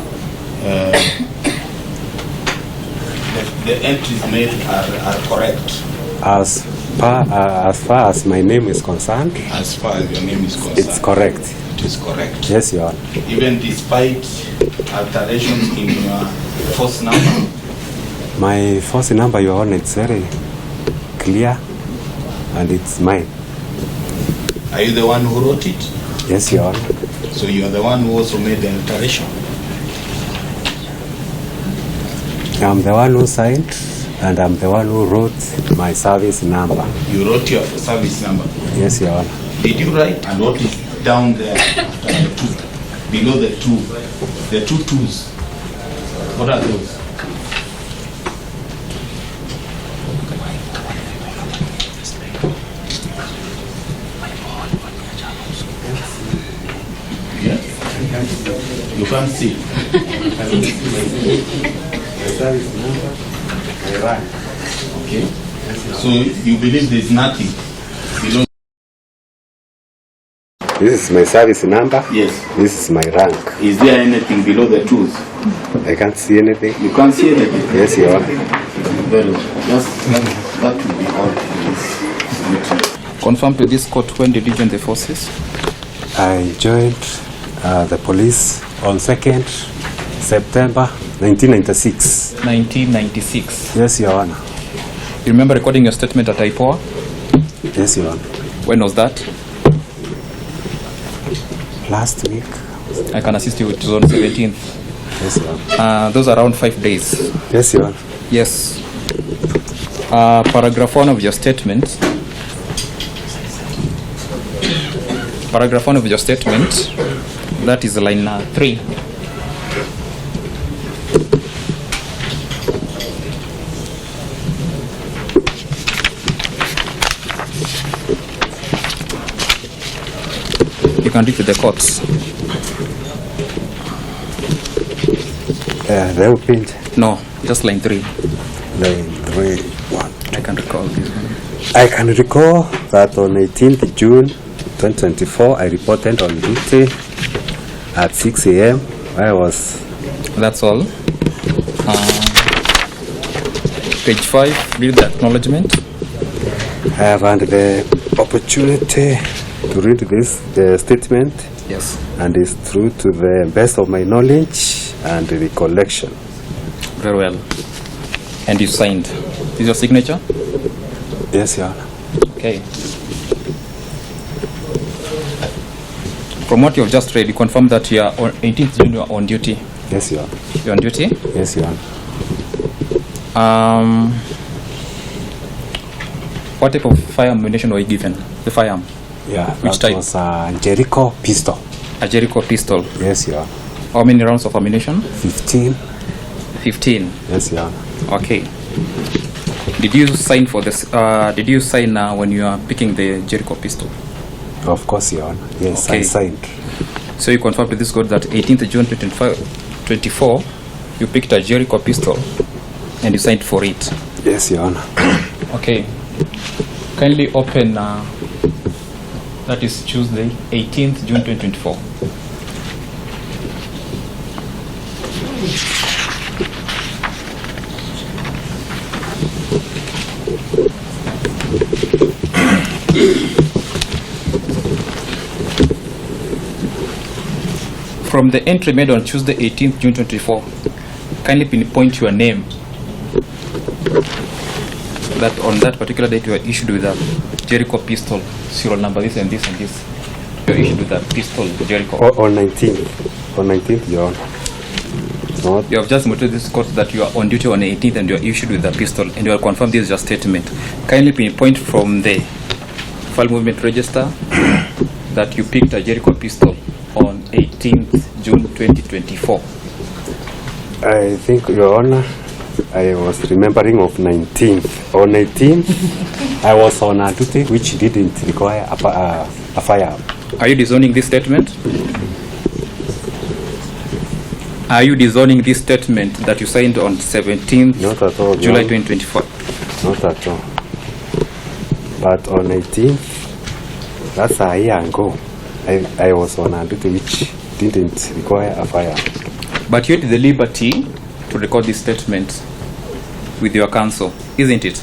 the entries made are correct? As far as my name is concerned, As far as your name is concerned, it's correct. it is correct. Yes, Your Honor. Even despite alterations in your first number? My first number, Your Honor, it's very clear, and it's mine. Are you the one who wrote it? Yes, Your Honor. So you are the one who also made the alteration? I'm the one who signed, and I'm the one who wrote my service number. You wrote your service number. Yes, Your Honor. Did you write? And what is down there after the two? Below the two twos. What are those? Yeah? You can't see. Okay. So you believe there's nothing below? This is my service number. Yes. This is my rank. Is there anything below the twos? I can't see anything. You can't see anything? Yes, Your Honor. Very well. That will be all in this. Confirm to this court, when did you join the forces? I joined the police on 2nd September 1996. 1996. Yes, Your Honor. You remember recording your statement at IPOA? Yes, Your Honor. When was that? Last week. I can assist you, it was on 17th. Yes, Your Honor. Those are around 5 days. Yes, Your Honor. Yes. Paragraph 1 of your statement. Paragraph 1 of your statement, That is line 3. You can read to the courts. They page. No, just line 3. Line 3, 1. I can recall this one. I can recall that on 18th June 2024, I reported on duty at 6 a.m. I was... That's all. Page 5, read the acknowledgement. I have had the opportunity to read this statement. Yes. And it's true to the best of my knowledge and recollection. Very well. And you signed. Is your signature? Yes, Your Honor. Okay. From what you have just read, you confirm that you are on 18th June, you are on duty. Yes, Your Honor. You're on duty? Yes, Your Honor. What type of fire ammunition were you given? The firearm? Yeah, Which that type? was a Jericho pistol. A Jericho pistol. Yes, Your Honor. How many rounds of ammunition? 15. 15. Yes, Your Honor. Okay. Did you sign for this? Did you sign when you are picking the Jericho pistol? Of course, Your Honor. Yes, Okay. I signed. So you confirmed to this court that 18th June 2024, you picked a Jericho pistol and you signed for it. Yes, Your Honor. Okay. Kindly open, that is Tuesday, 18th June 2024. From the entry made on Tuesday, 18th June 2024, kindly pinpoint your name. That on that particular date you are issued with a Jericho pistol, serial number this and this and this. You are issued with a pistol, Jericho. On 19th. On 19th, Your Honor. Not. You have just noted this court that you are on duty on 18th and you are issued with a pistol and you are confirmed this is your statement. Kindly pinpoint from the file movement register that you picked a Jericho pistol on 18th June 2024. I think, Your Honor, I was remembering of 19th. On 18th, I was on a duty which didn't require a firearm. Are you disowning this statement? Are you disowning this statement that you signed on 17th Not at all. July No. 2024? Not at all. But on 18th, that's a year ago, I was on a duty which didn't require a firearm. But you had the liberty to record this statement with your counsel, isn't it?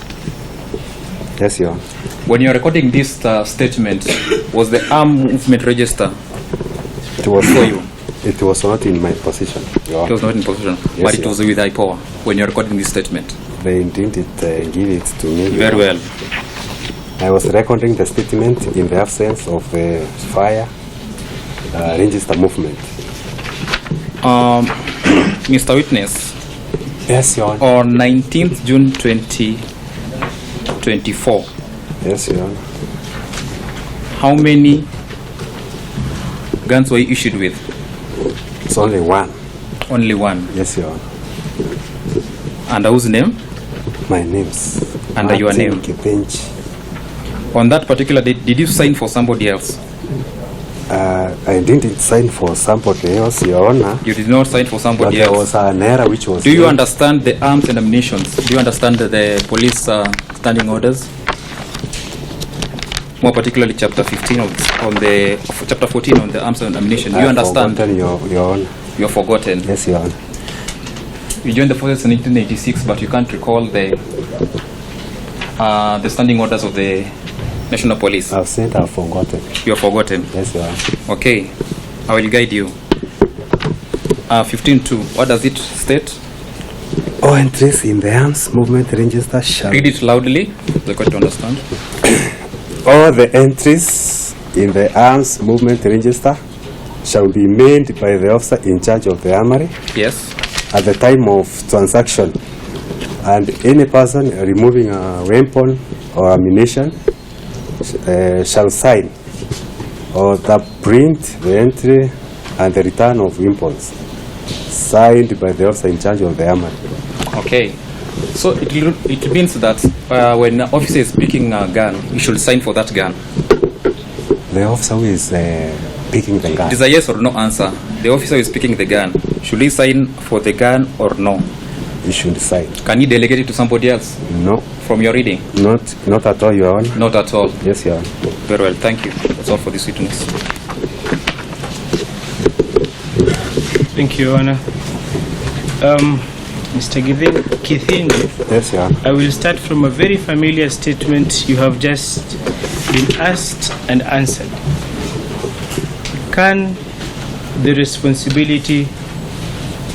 Yes, Your Honor. When you are recording this statement, was the arm movement register It was for you? It was not in my position, Your It was Honor. not in position, Yes, but it Your was with IPOA when you are recording this statement. They didn't give it to me. Very well. I was recording the statement in the absence of the fire register movement. Mr. Witness, Yes, Your Honor. on 19th June 2024, Yes, Your Honor. how many guns were you issued with? It's only one. Only one. Yes, Your Honor. Under whose name? My name's Under your Martin name. Kipenji. On that particular date, did you sign for somebody else? I didn't sign for somebody else, Your Honor. You did not sign for But somebody there else. was an error which was. Do you made. understand the arms and ammunition? Do you understand the police standing orders? More particularly chapter 15 chapter 14 on the arms and ammunition. Do you I've understand? forgotten, Your Honor. You have forgotten. Yes, Your Honor. You joined the forces in 1986, but you can't recall the standing orders of the National Police. I've said I've forgotten. You have forgotten. Yes, Your Honor. Okay, I will guide you. 15.2. What does it state? All entries in the arms movement register shall. Read it loudly. The court to understand. All the entries in the arms movement register shall be made by the officer in charge of the armory Yes. at the time of transaction, and any person removing a weapon or ammunition shall sign or the print the entry and the return of impulse, signed by the officer in charge of the Armory. Okay. So it means that when an officer is picking a gun, you should sign for that gun. The officer who is picking the gun. It is a yes or no answer. The officer who is picking the gun, should he sign for the gun or no? He should sign. Can he delegate it to somebody else? No. From your reading? Not at all, Your Honor. Not at all? Yes, Your Honor. Very well, thank you. That's all for this witness. Thank you, Your Honor. Mr. Kithinji, Yes, Your Honor. I will start from a very familiar statement you have just been asked and answered. Can the responsibility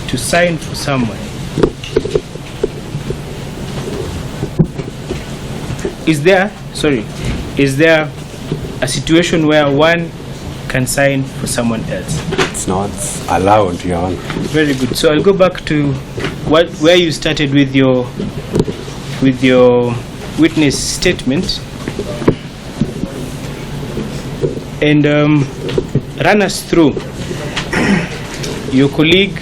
to sign for someone, is there a situation where one can sign for someone else? It's not allowed, Your Honor. Very good. So I'll go back to where you started with your witness statement, and run us through your colleague.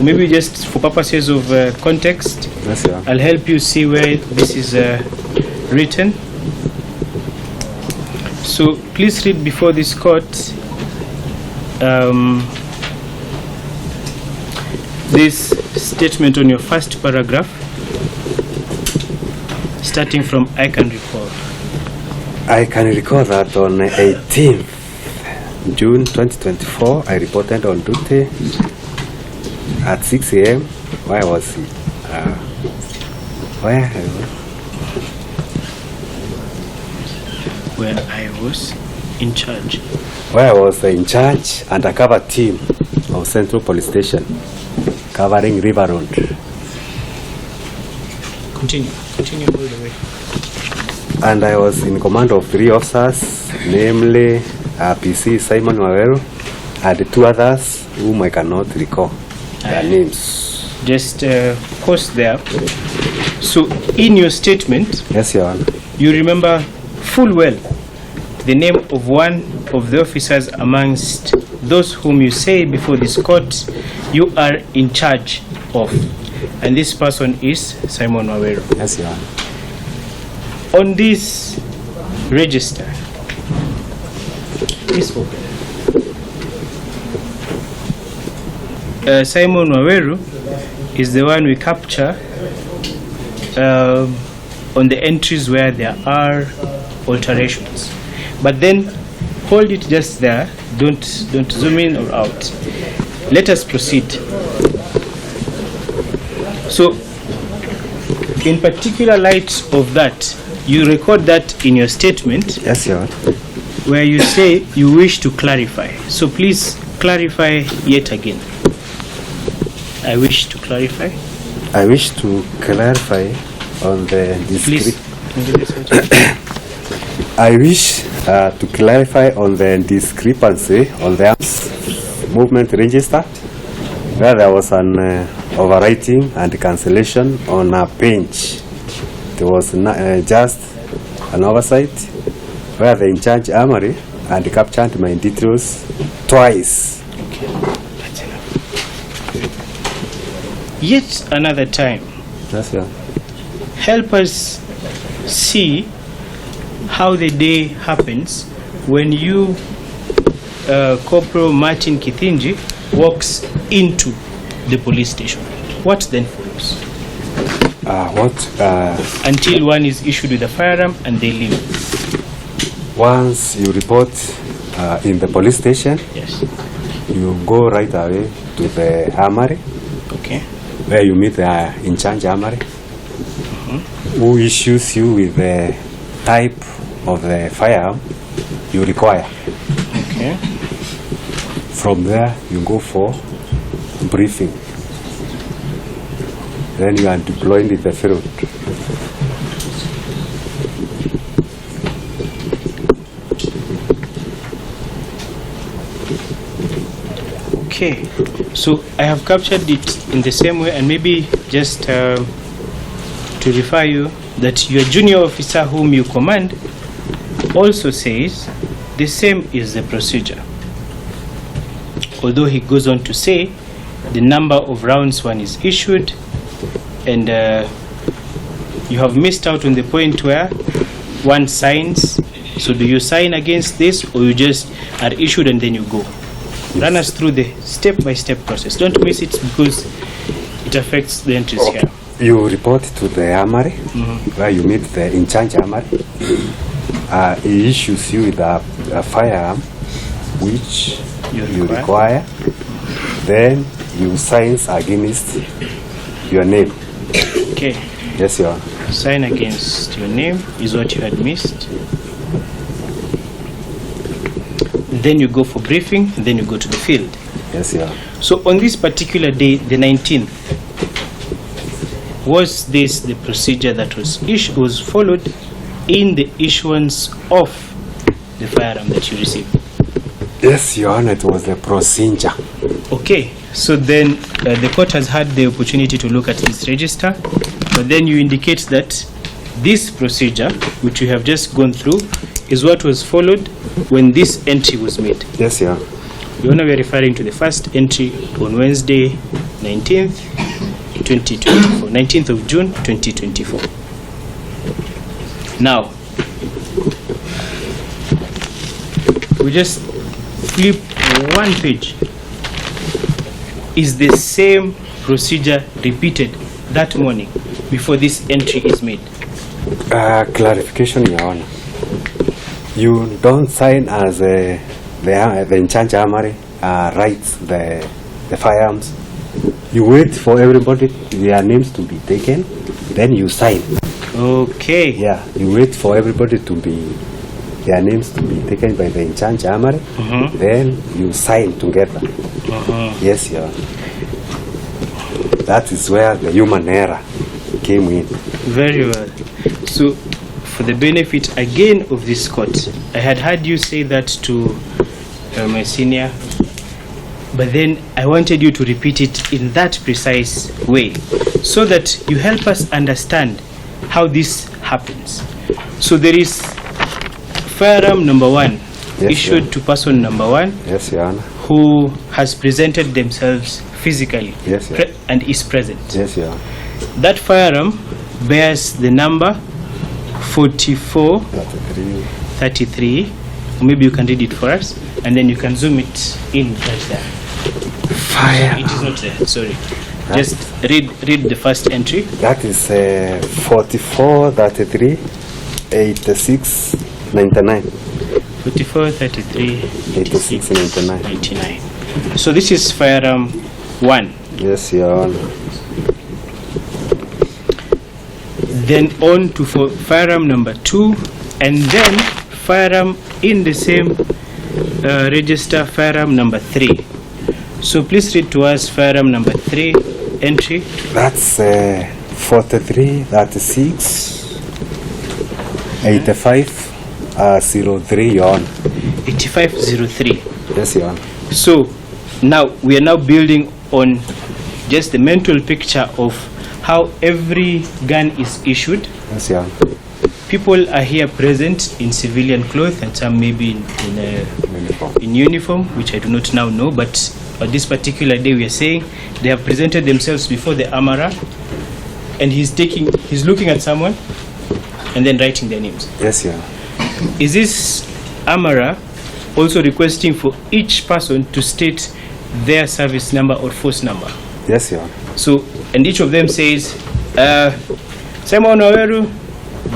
Maybe just for purposes of context, Yes, Your Honor. I'll help you see where this is written. So please read before this court this statement on your first paragraph, starting from I can recall. I can recall that on 18th June 2024, I reported on duty at 6 a.m. Where was he? Where I was in charge. Where I was in charge, undercover team of Central Police Station, covering River Road. Continue all the way. And I was in command of 3 officers, namely PC Simon Waweru and 2 others whom I cannot recall their names. Just pause there. So in your statement, Yes, Your Honor. you remember full well the name of one of the officers amongst those whom you say before this court you are in charge of, and this person is Simon Waweru. Yes, Your Honor. On this register, please open. Simon Waweru is the one we capture on the entries where there are alterations. But then hold it just there, don't zoom in or out. Let us proceed. So in particular light of that, you record that in your statement. Yes, Your Honor. Where you say you wish to clarify. So please clarify yet again. I wish to clarify. I wish to clarify on the Please. I wish to clarify on the discrepancy on the arms movement register, where there was an overwriting and cancellation on a page. There was just an oversight where the in-charge Armory had captured my details twice. Okay, that's enough. Yet another time, That's yeah. help us see how the day happens when you, Corporal Martin Kithinji, walks into the police station. What then follows? Until one is issued with a firearm and they leave. Once you report in the police station, Yes. you go right away to the Armory, Okay. where you meet the in-charge Armory, who issues you with the type of the firearm you require. Okay. From there, you go for briefing. Then you are deployed in the field. Okay. So I have captured it in the same way, and maybe just to refer you that your junior officer whom you command also says the same is the procedure. although he goes on to say the number of rounds one is issued, and you have missed out on the point where one signs. So do you sign against this, or you just are issued and then you go? Run us through the step-by-step process. Don't miss it because it affects the entries here. You report to the Armory, where you meet the in-charge Armory. He issues you with a firearm, which you require. Then you sign against your name. Okay. Yes, Your Honor. Sign against your name is what you had missed. Then you go for briefing, and then you go to the field. Yes, Your Honor. So on this particular day, the 19th, was this the procedure that was followed in the issuance of the firearm that you received? Yes, Your Honor, it was the procedure. Okay, so then the court has had the opportunity to look at this register, but then you indicate that this procedure, which you have just gone through, is what was followed when this entry was made. Yes, Your Honor. Your Honor, we are referring to the first entry on Wednesday, 19th, 2024, 19th of June, 2024. Now, we just flip one page. Is the same procedure repeated that morning before this entry is made? Clarification, Your Honor. You don't sign as the in-charge Armory writes the firearms. You wait for everybody, their names to be taken, then you sign. Okay. Yeah, you wait for everybody to be, their names to be taken by the in-charge Armory, then you sign together. Yes, Your Honor. That is where the human error came in. Very well. So, for the benefit again of this court, I had heard you say that to my senior, but then I wanted you to repeat it in that precise way so that you help us understand how this happens. So there is firearm number one, Yes, issued to person number one, Yes, Your Honor. who has presented themselves physically, Yes, Your Honor. and is present. Yes, Your Honor. That firearm bears the number 4433. Maybe you can read it for us, and then you can zoom it in right there. Fire. It is not there, sorry. Just read the first entry. That is 44, 33, 86, 99. 44, 33, 86, 99. 99. So this is firearm 1. Yes, Your Honor. Then on to firearm number 2, and then firearm in the same register, firearm number 3. So please read to us firearm number 3 entry. That's 43, 36, 85, 03, Your Honor. 8503. Yes, Your Honor. So now we are now building on just the mental picture of how every gun is issued. Yes, Your Honor. People are here present in civilian clothes, and some maybe in uniform, which I do not now know, but on this particular day we are saying they have presented themselves before the armorer, and he's looking at someone and then writing their names. Yes, Your Honor. Is this armorer also requesting for each person to state their service number or force number? Yes, Your Honor. So, and each of them says, Simon Oweru,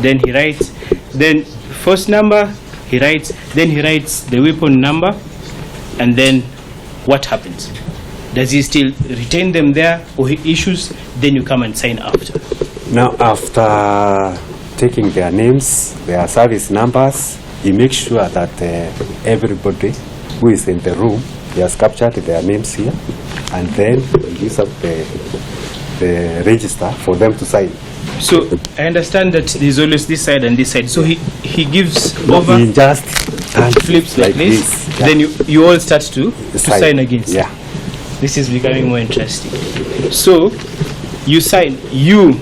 then he writes, then force number, he writes, then he writes the weapon number, and then what happens? Does he still retain them there, or he issues, then you come and sign after? Now, after taking their names, their service numbers, he makes sure that everybody who is in the room, he has captured their names here, and then he gives up the register for them to sign. So I understand that there's always this side and this side. So he gives over, He just flips like this. Yeah. Then you all start to sign against. Yeah. This is becoming more interesting. So you sign. You.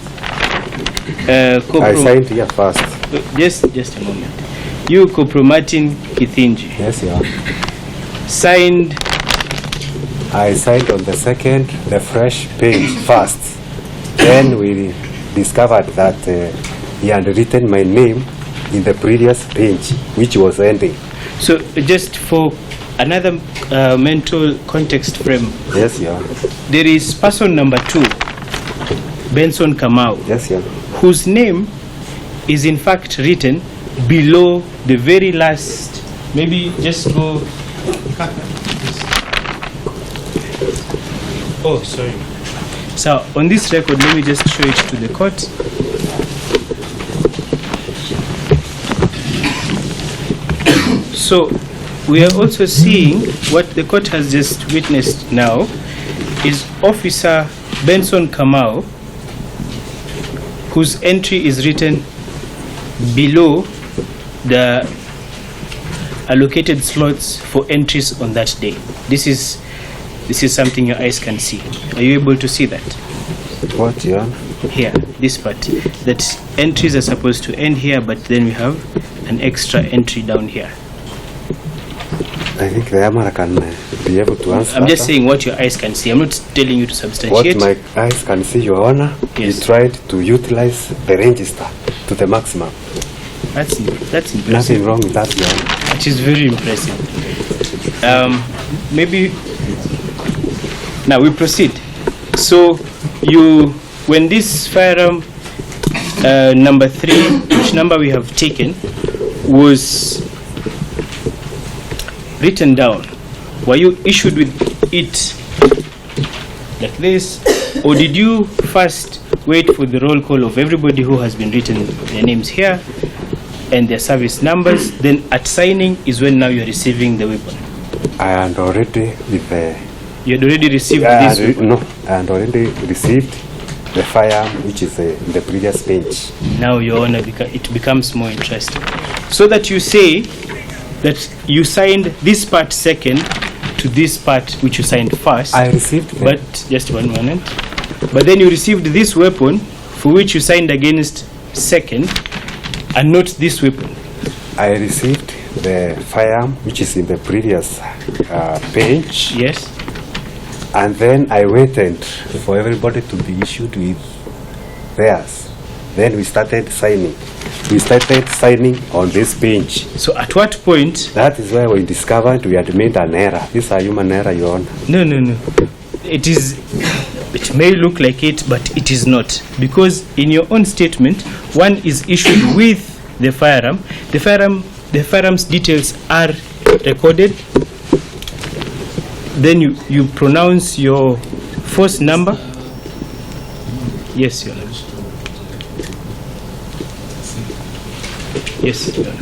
I signed here first. Just a moment. You, Corporal Martin Kithinji, Yes, yeah. signed I signed on the second, the fresh page first. Then we discovered that he had written my name in the previous page, which was ending. So just for another mental context frame, Yes, Your Honor. there is person number 2, Benson Kamau, Yes, Your Honor. whose name is in fact written below the very last. Maybe just go. Oh, sorry. So on this record, let me just show it to the court. So we are also seeing what the court has just witnessed now is Officer Benson Kamau, whose entry is written below the allocated slots for entries on that day. This is something your eyes can see. Are you able to see that? What, Your Honor? Here, this part. That entries are supposed to end here, but then we have an extra entry down here. I think the Armory can be able to answer. I'm just saying what your eyes can see. I'm not telling you to What substantiate. my eyes can see, Your Honor, Yes. he tried to utilize the register to the maximum. That's impressive. Nothing wrong with that, Your Honor. Which is very impressive. Maybe now we proceed. So when this firearm number 3, which number we have taken, was written down, were you issued with it like this, or did you first wait for the roll call of everybody who has been written their names here and their service numbers, then at signing is when now you're receiving the weapon? I had already with the... You had already received this weapon. No, I had already received the firearm which is in the previous page. Now, Your Honor, it becomes more interesting. So that you say that you signed this part second to this part which you signed first. I received the... But, just one moment. But then you received this weapon for which you signed against second and not this weapon. I received the firearm which is in the previous page. Yes. And then I waited for everybody to be issued with theirs. Then we started signing. We started signing on this page. So at what point? That is where we discovered we had made an error. This is a human error, Your Honor. No. It may look like it, but it is not. Because in your own statement, one is issued with the firearm. The firearm's details are recorded. Then you pronounce your first number. Yes, Your Honor. Yes, Your Honor.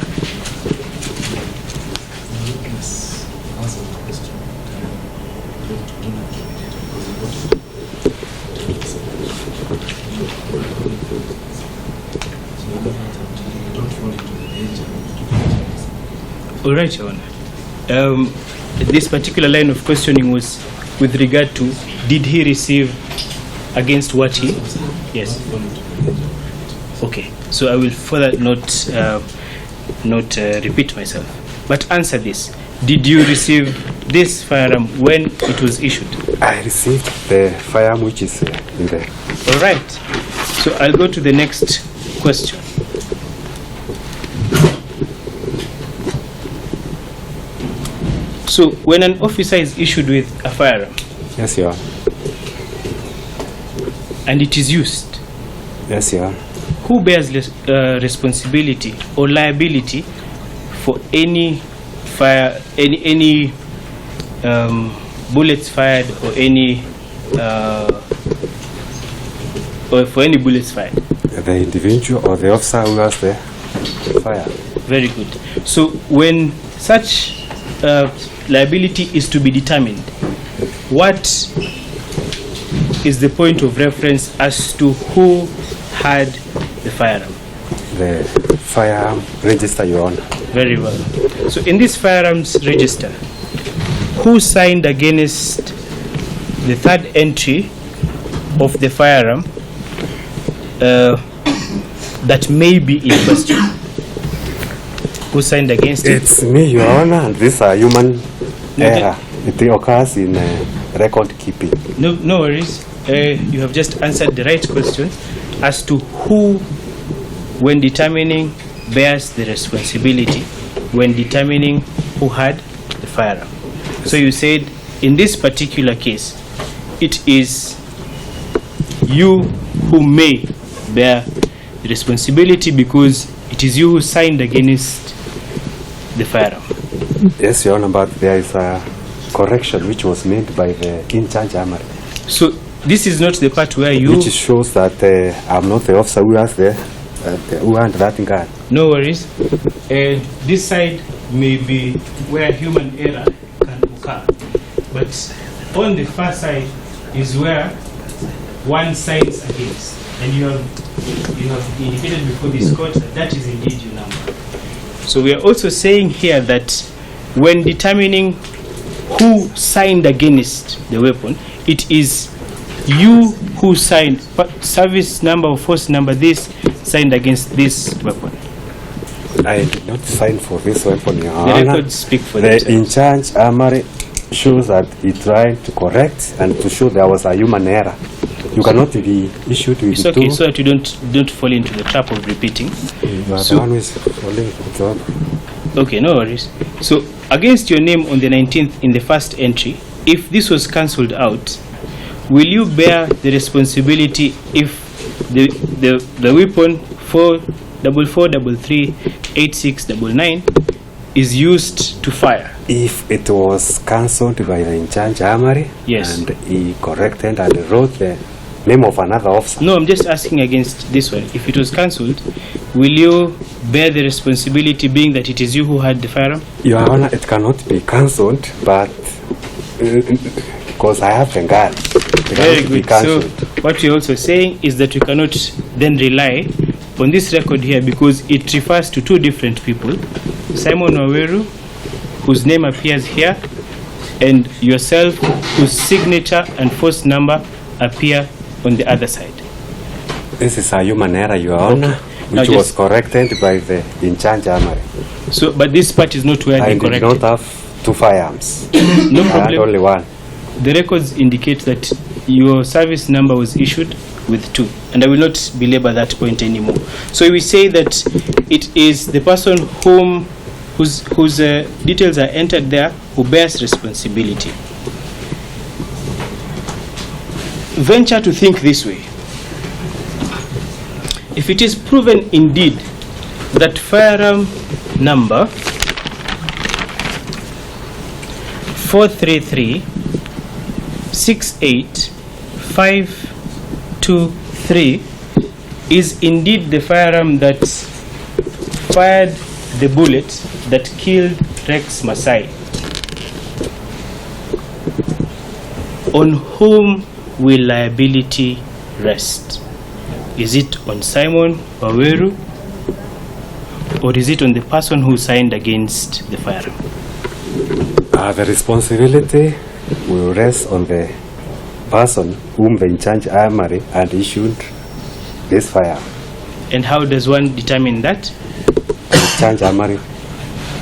All right, Your Honor. This particular line of questioning was with regard to did he receive against what he? Yes. Okay. So I will further not repeat myself, but answer this. Did you receive this firearm when it was issued? I received the firearm which is in there. All right. So I'll go to the next question. So when an officer is issued with a firearm, Yes, Your Honor. and it is used, Yes, Your Honor. who bears responsibility or liability for any bullets fired or for any bullets fired? The individual or the officer who has the fire. Very good. So when such liability is to be determined, what is the point of reference as to who had the firearm? The firearm register, Your Honor. Very well. So in this firearms register, who signed against the third entry of the firearm that may be in question? Who signed against it? It's me, Your Honor, and this is a human error. It occurs in record keeping. No worries. You have just answered the right question as to who, when determining, bears the responsibility when determining who had the firearm. So you said in this particular case, it is you who may bear the responsibility because it is you who signed against the firearm. Yes, Your Honor, but there is a correction which was made by the in-charge Armory. So this is not the part where you... Which shows that I'm not the officer who has who had that gun. No worries. This side may be where human error can occur, but on the far side is where one signs against, and you have indicated before this court that that is indeed your number. So we are also saying here that when determining who signed against the weapon, it is you who signed service number or force number this signed against this weapon. I did not sign for this weapon, Your The Honor. records speak for The themselves. in-charge Armory shows that he tried to correct and to show there was a human error. You cannot be issued with It's okay, two. so that you don't fall into the trap of repeating. You are So- the one who is falling into the trap. Okay, no worries. So against your name on the 19th in the first entry, if this was cancelled out, will you bear the responsibility if the weapon 444338699 is used to fire? If it was cancelled by the in-charge Armory, Yes. and he corrected and wrote the name of another officer. No, I'm just asking against this one. If it was cancelled, will you bear the responsibility being that it is you who had the firearm? Your Honor, it cannot be cancelled, but because I have the gun, it Very cannot be good. So cancelled. what you're also saying is that you cannot then rely on this record here because it refers to two different people, Simon Waweru, whose name appears here, and yourself, whose signature and force number appear on the other side. This is a human error, Your Honor, Now which just- was corrected by the in-charge Armory. So, but this part is not where I they did corrected. not have two firearms. No I had problem. only one. The records indicate that your service number was issued with two, and I will not belabor that point anymore. So we say that it is the person whose details are entered there who bears responsibility. Venture to think this way. If it is proven indeed that firearm number 433-68523 is indeed the firearm that fired the bullet that killed Rex Masai, on whom will liability rest? Is it on Simon Waweru, or is it on the person who signed against the firearm? The responsibility will rest on the person whom the in-charge Armory had issued this firearm. And how does one determine that? The in-charge Armory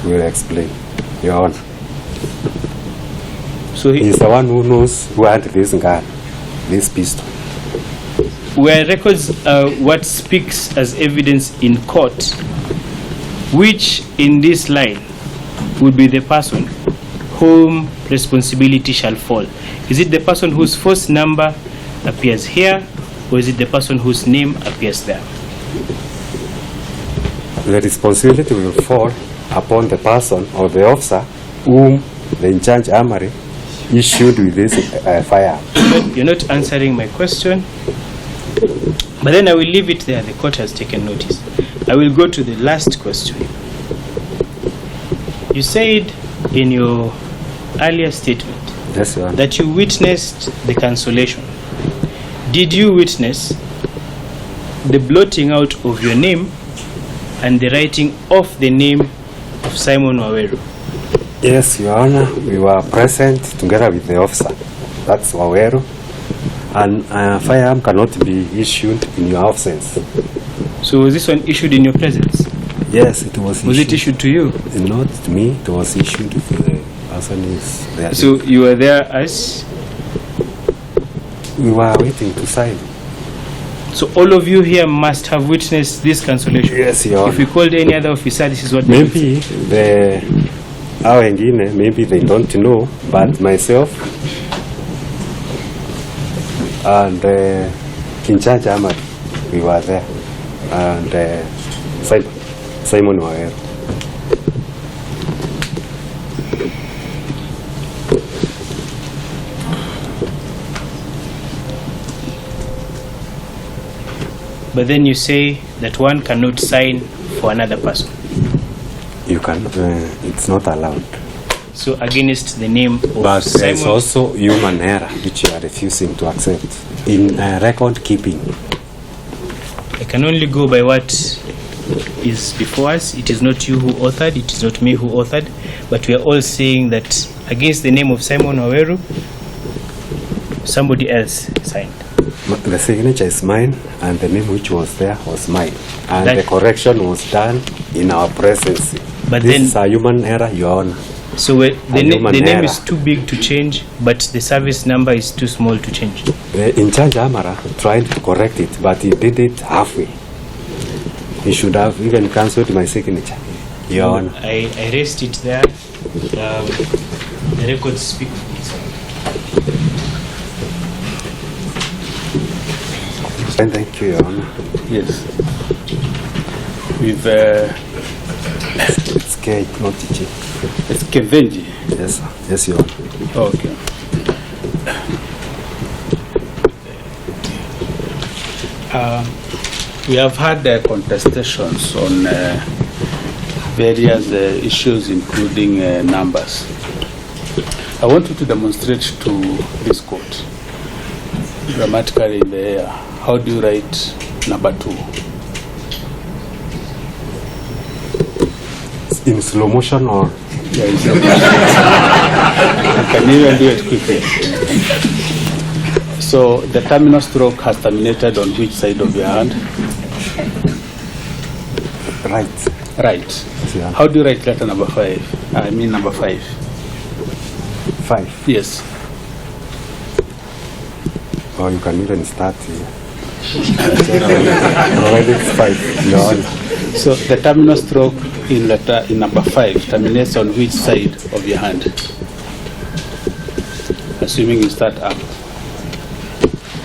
will explain, Your Honor. So He is the one who knows who had this gun, this pistol. where records are what speaks as evidence in court, which in this line would be the person whom responsibility shall fall? Is it the person whose first number appears here, or is it the person whose name appears there? The responsibility will fall upon the person or the officer whom the in-charge Armory issued with this firearm. You're not answering my question, but then I will leave it there. The court has taken notice. I will go to the last question. You said in your earlier statement Yes, Your Honor. that you witnessed the cancellation. Did you witness the blotting out of your name and the writing of the name of Simon Waweru? Yes, Your Honor, we were present together with the officer. That's Waweru. And a firearm cannot be issued in your absence. So was this one issued in your presence? Yes, it was issued. Was it issued to you? Not to me, it was issued to the person who is there. So you were there as We were waiting to sign. So all of you here must have witnessed this cancellation. Yes, Your Honor. If we called any other officer, this is what they would say. Maybe hao wengine, maybe they don't know, but myself and Kinchaja Armory, we were there, and Simon Wawero. But then you say that one cannot sign for another person. You can, it's not allowed. So against the name of But there's Simon. also human error, which you are refusing to accept in record keeping. I can only go by what is before us. It is not you who authored, it is not me who authored, but we are all saying that against the name of Simon Wawero, somebody else signed. The signature is mine, and the name which was there was mine, and That- the correction was done in our presence. But This then- is a human error, Your Honor. So the human name error. is too big to change, but the service number is too small to change. The in charge Amara tried to correct it, but he did it halfway. He should have even cancelled my signature, Your Honor. I raised it there. The records speak for itself. And thank you, Your Honor. Yes. We've It's K, not G. it's Kenji. Yes, sir. Yes, Your Honor. Okay. We have had contestations on various issues, including numbers. I want you to demonstrate to this court, grammatically in the air, how do you write number 2? In slow motion or? Yeah, it's okay. You can even do it quickly. So the terminal stroke has terminated on which side of your hand? Right. Right. Yeah. How do you write letter number 5? I mean number 5. 5. Yes. Or you can even start here. Provided it's 5, Your Honor. So the terminal stroke in number 5 terminates on which side of your hand? Assuming you start up.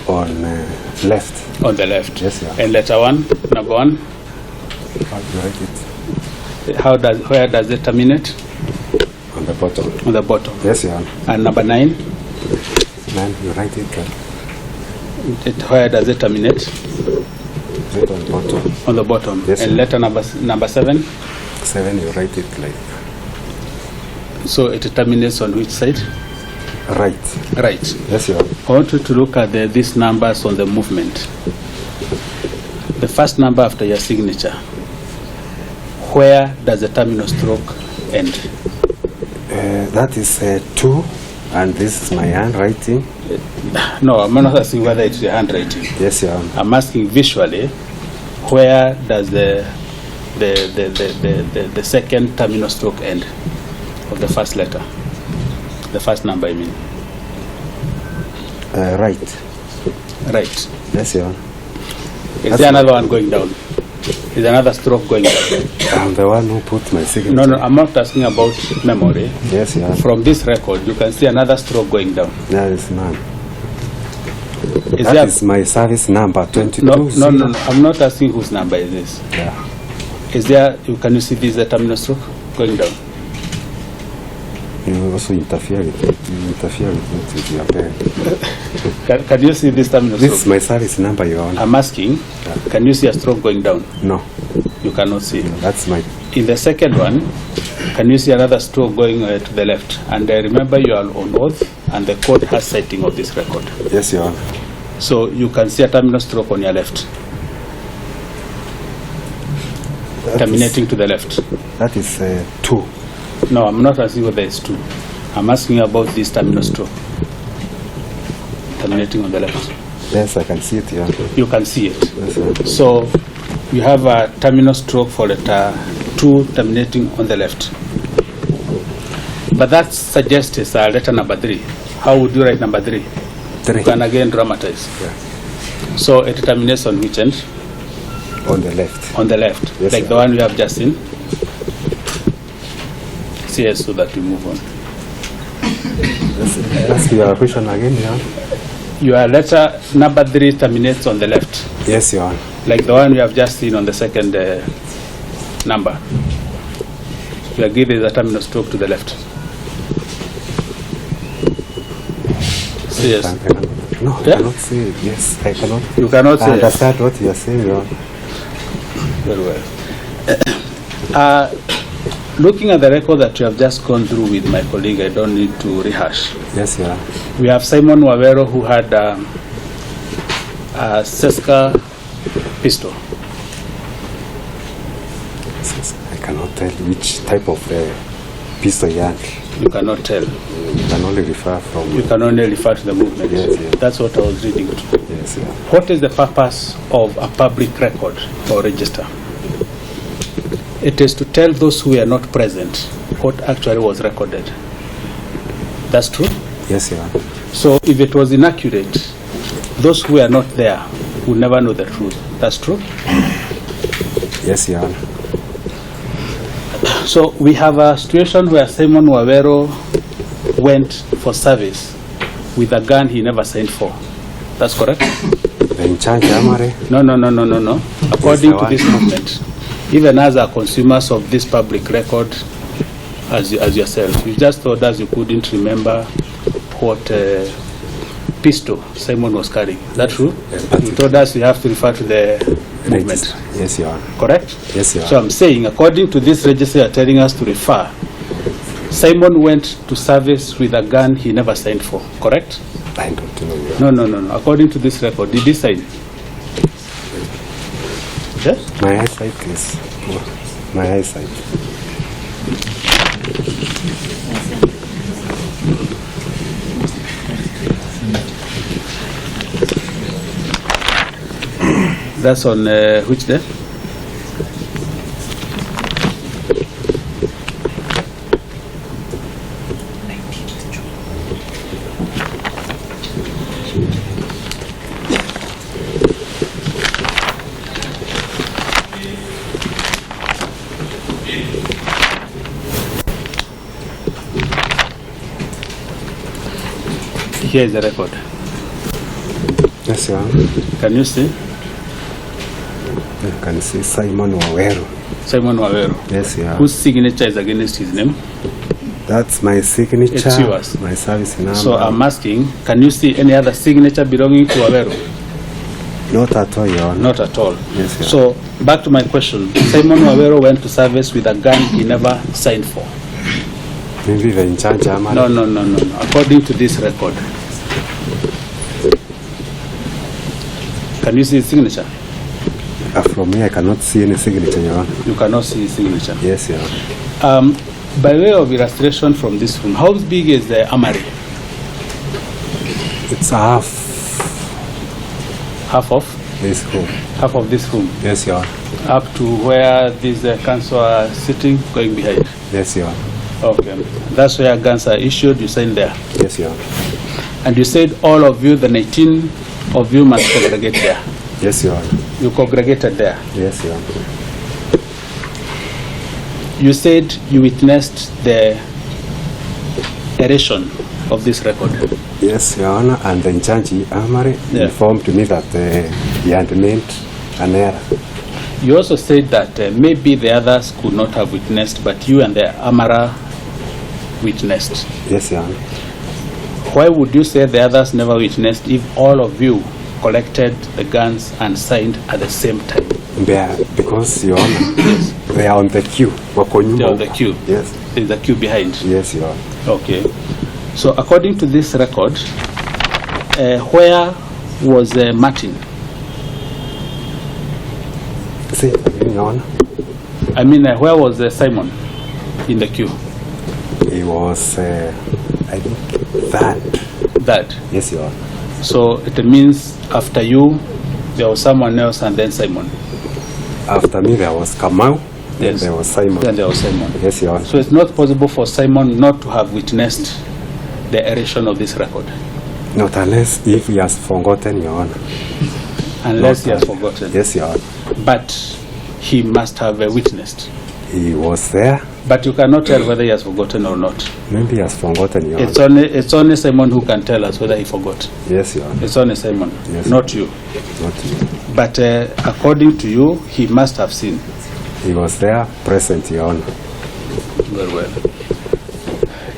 On left. On the left. Yes, sir. And letter 1, number 1, How do you write it? where does it terminate? On the bottom. On the bottom. Yes, Your Honor. And number 9, Man, you write it where does it terminate? right on the bottom. On the bottom. Yes, And sir. letter number 7, 7, you write it like so it terminates on which side? right. Right. Yes, Your Honor. I want you to look at these numbers on the movement. The first number after your signature, where does the terminal stroke end? That is 2, and this is my handwriting. No, I'm not asking whether it's your handwriting. Yes, Your Honor. I'm asking visually, where does the second terminal stroke end of the first letter? The first number, I mean. Right. Right. Yes, Your Honor. Is there another one going down? Is another stroke going down? I'm the one who put my signature. No, I'm not asking about memory. Yes, Your Honor. From this record, you can see another stroke going down. There is none. Is That there? is my service number 22. No. I'm not asking whose number is this. Yeah. Is there? Can you see this terminal stroke going down? You also interfere with it. You interfere with it with your pen. Can you see this terminal This is stroke? my service number, Your Honor. I'm asking. Can you see a stroke going down? No, You cannot see. that's my. In the second one, can you see another stroke going to the left? And remember, you are on oath, and the court has citing of this record. Yes, Your Honor. So you can see a terminal stroke on your left, terminating to the left. That is 2. No, I'm not asking whether it's 2. I'm asking about this terminal stroke, terminating on the left. Yes, I can see it, Your Honor. You can see it. Yes, Your Honor. So you have a terminal stroke for letter 2 terminating on the left. But that suggests letter number 3. How would you write number 3? 3. You can again dramatize. Yeah. So it terminates on which end? On the left. On the left, Yes, like sir. the one we have just seen. CS, so that we move on. Ask your question again, Your Honor. Your letter number 3 terminates on the left, Yes, Your Honor. like the one we have just seen on the second number. You agree there is a terminal stroke to the left. CS. No, I Yeah? cannot say it. Yes, I cannot. You cannot I say. understand what you are saying, Your Honor. Very well. Looking at the record that you have just gone through with my colleague, I don't need to rehash. Yes, Your Honor. We have Simon Wawero, who had a Seska pistol. I cannot tell which type of pistol you had. You cannot tell. You can only refer from. You can only refer to the movement. Yes, yes. That's what I was reading to. Yes, Your Honor. What is the purpose of a public record or register? It is to tell those who are not present what actually was recorded. That's true? Yes, Your Honor. So if it was inaccurate, those who are not there will never know the truth. That's true? Yes, Your Honor. So we have a situation where Simon Wawero went for service with a gun he never signed for. That's correct? The in charge, Armory. No. According to Yes, this movement, even as are consumers of this public record, as yourself, you just told us you couldn't remember what pistol Simon was carrying. Is that true? Yes, You told us you have to refer to the movement. Register. Yes, Your Honor. Correct? Yes, Your So Honor. I'm saying, according to this register you're telling us to refer, Simon went to service with a gun he never signed for. Correct? I don't know, Your Honor. No. According to this record, did he sign? Yes? My eyesight is poor. My eyesight. That's on which day? Here is the record. Yes, Your Honor. Can you see? You can see Simon Wawero. Simon Wawero. Yes, Your Honor. Whose signature is against his name? That's my signature. It's yours. My service number. So I'm asking, can you see any other signature belonging to Wawero? Not at all, Your Honor. Not at all. Yes, Your So back to my question. Simon Wawero went to service with a gun he never signed for. Maybe the in charge, Armory. No. According to this record. Can you see his signature? From me, I cannot see any signature, Your Honor. You cannot see his signature. Yes, Your Honor. By way of illustration from this room, how big is the Armory? It's a half Half of? this room. Half of this room. Yes, Your Honor. Up to where these council are sitting, going behind. Yes, Your Honor. Okay. That's where guns are issued, you signed there. Yes, Your Honor. And you said all of you, the 19 of you must congregate there. Yes, Your Honor. You congregated there. Yes, Your Honor. You said you witnessed the erection of this record. Yes, Your Honor. And the in charge, Armory, Yeah. informed me that he had made an error. You also said that maybe the others could not have witnessed, but you and the Amara witnessed. Yes, Your Honor. Why would you say the others never witnessed if all of you collected the guns and signed at the same time? Because, Your Honor, they are on the queue. They're on the queue. Yes. There's a queue behind. Yes, Your Honor. Okay. So according to this record, where was Martin? Say it again, Your Honor. I mean, where was Simon in the queue? He was, I think, third. That. Yes, Your Honor. So it means after you, there was someone else and then Simon. After me, there was Kamau. Then Yes. there was Simon. Then there was Simon. Yes, Your Honor. So it's not possible for Simon not to have witnessed the erection of this record. Not unless if he has forgotten, Your Honor. Unless he has forgotten. Yes, Your Honor. But he must have witnessed. He was there. But you cannot tell whether he has forgotten or not. Maybe he has forgotten, Your Honor. It's only Simon who can tell us whether he forgot. Yes, Your Honor. It's only Simon, Yes. not you. Not you. But according to you, he must have seen. He was there, present, Your Honor. Very well.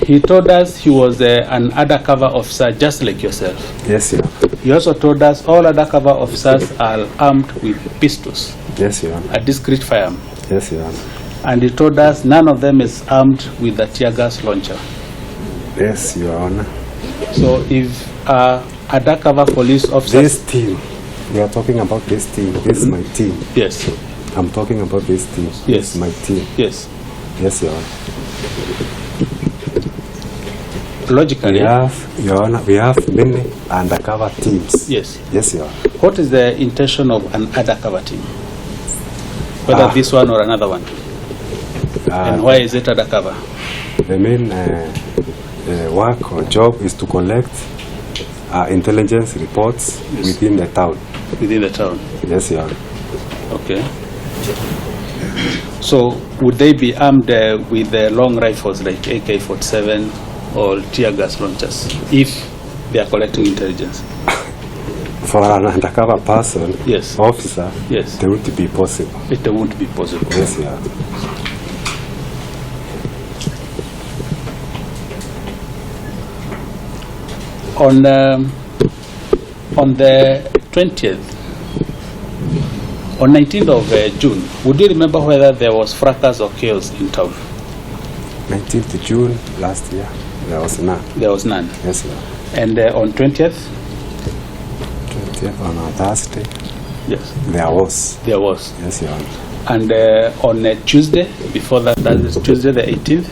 He told us he was an undercover officer just like yourself. Yes, Your Honor. He also told us all undercover officers are armed with pistols, Yes, Your Honor. a discrete firearm. Yes, Your Honor. And he told us none of them is armed with a tear gas launcher. Yes, Your Honor. So if undercover police officers... This team, we are talking about this team. This is my team. Yes. I'm talking about this team. Yes. This is my team. Yes. Yes, Your Honor. Logically... Your Honor, we have many undercover teams. Yes. Yes, Your Honor. What is the intention of an undercover team? Whether this one or another one? And why is it undercover? The main work or job is to collect intelligence reports within the town. Within the town? Yes, Your Honor. Okay. So would they be armed with long rifles like AK-47 or tear gas launchers if they are collecting intelligence? For an undercover person, Yes. officer, Yes. they would be possible. It won't be possible. Yes, Your Honor. On the 20th, on 19th of June, would you remember whether there was fracas or chaos in town? 19th June last year, there was none. There was none. Yes, Your Honor. And on 20th? 20th on a Thursday, Yes. there was. There was. Yes, Your Honor. And on Tuesday, before that, that is Tuesday the 18th,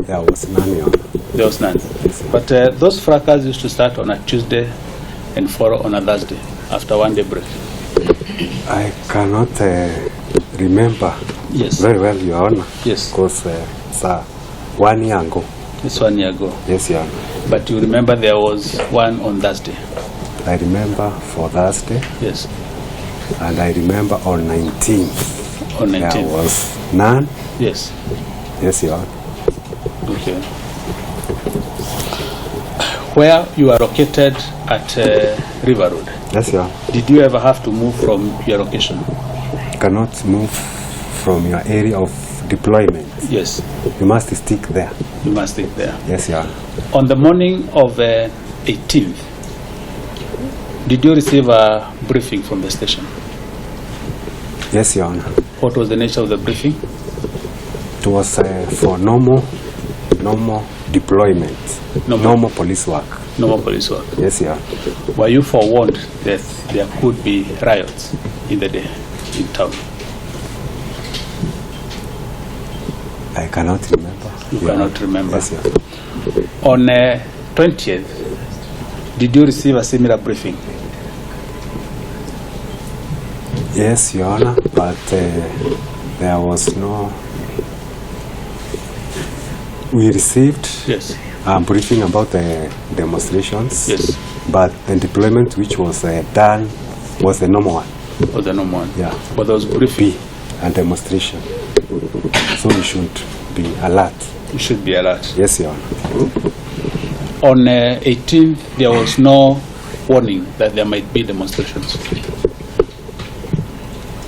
There was none, Your Honor. there was none. Yes, Your Honor. But those fracas used to start on a Tuesday and follow on a Thursday after one day break. I cannot remember Yes. very well, Your Honor. Yes. Because it's 1 year ago. It's 1 year ago. Yes, Your Honor. But you remember there was one on Thursday. I remember for Thursday, Yes. and I remember on 19th. On There 19th. was none. Yes. Yes, Your Honor. Okay. Where you are located at River Road, Yes, Your Honor. did you ever have to move from your location? You cannot move from your area of deployment. Yes. You must stick there. You must stay there. Yes, Your Honor. On the morning of 18th, did you receive a briefing from the station? Yes, Your Honor. What was the nature of the briefing? It was for normal deployment, normal police work. Normal police work. Yes, Your Honor. Were you forewarned that there could be riots in the day in town? I cannot remember. You Your cannot Honor. remember. Yes, Your Honor. On 20th, did you receive a similar briefing? Yes, Your Honor, but there was no... We received Yes. a briefing about the demonstrations, Yes. but the deployment which was done was the normal one. Or the normal one? Yeah. But there was briefing. B and demonstration. So we should be alert. You should be alert. Yes, Your Honor. On 18th, there was no warning that there might be demonstrations.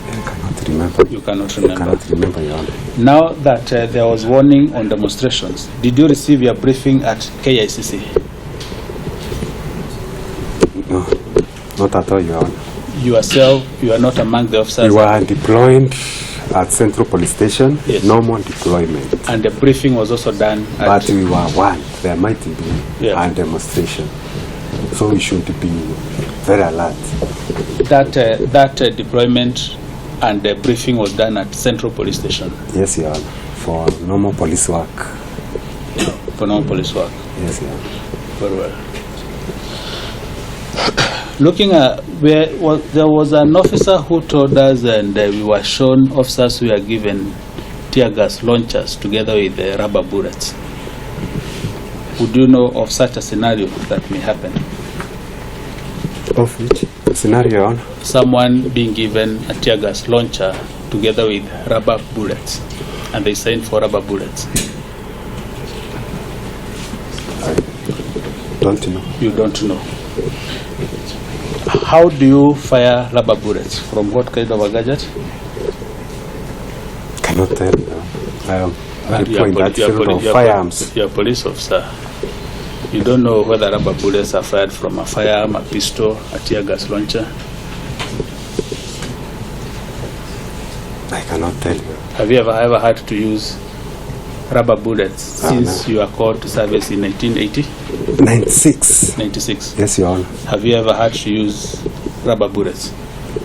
I cannot remember. You cannot I remember. cannot remember, Your Honor. Now that there was warning on demonstrations, did you receive your briefing at KICC? No, not at all, Your Honor. Yourself, you are not among the officers. We were deployed at Central Police Station, Yes. normal deployment. And the briefing was also done at... But we were warned there might be Yeah. a demonstration. So we should be very alert. that deployment and the briefing was done at Central Police Station Yes, Your Honor. For normal police work. for non-police work. Yes, Your Honor. Very well. Looking at there was an officer who told us, and we were shown officers who were given tear gas launchers together with the rubber bullets. would you know of such a scenario that may happen? Of which scenario on? Someone being given a tear gas launcher together with rubber bullets, and they signed for rubber bullets. Don't know. You don't know. How do you fire rubber bullets? From what kind of a gadget? Cannot tell. And You're a police officer. You don't know whether rubber bullets are fired from a firearm, a pistol, a tear gas launcher? I cannot tell you. Have you ever had to use rubber bullets since you are called to service in 1980? 96. 96. Yes, Your Honor. Have you ever had to use rubber bullets?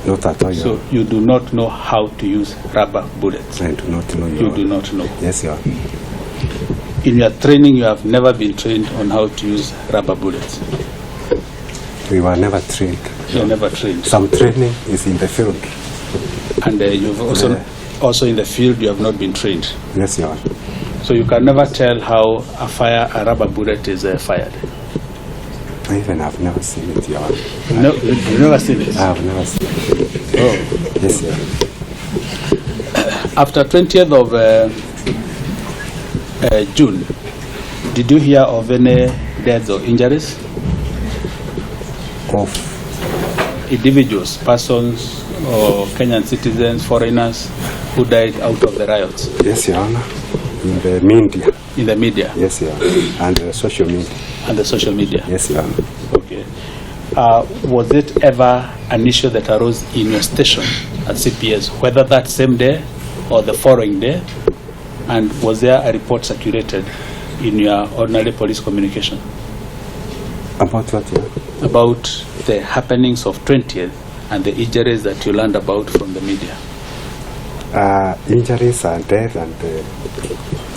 Not at all, Your So Honor. you do not know how to use rubber bullets? I do not know, Your You Honor. do not know. Yes, Your Honor. In your training, you have never been trained on how to use rubber bullets. We were never trained. You are never trained. Some training is in the field. And you've also in the field, you have not been trained. Yes, Your Honor. So you can never tell how a rubber bullet is fired. I even have never seen it, Your Honor. No, you've never seen it? I have never seen it. Oh. Yes, Your Honor. After 20th of June, did you hear of any deaths or injuries? Of Individuals, persons, or Kenyan citizens, foreigners who died out of the riots? Yes, Your Honor. In the media. In the media? Yes, Your Honor. And the social media. And the social media? Yes, Your Honor. Okay. Was it ever an issue that arose in your station at CPS, whether that same day or the following day? And was there a report circulated in your ordinary police communication About what, Your Honor? about the happenings of 20th and the injuries that you learned about from the media? Injuries and death, and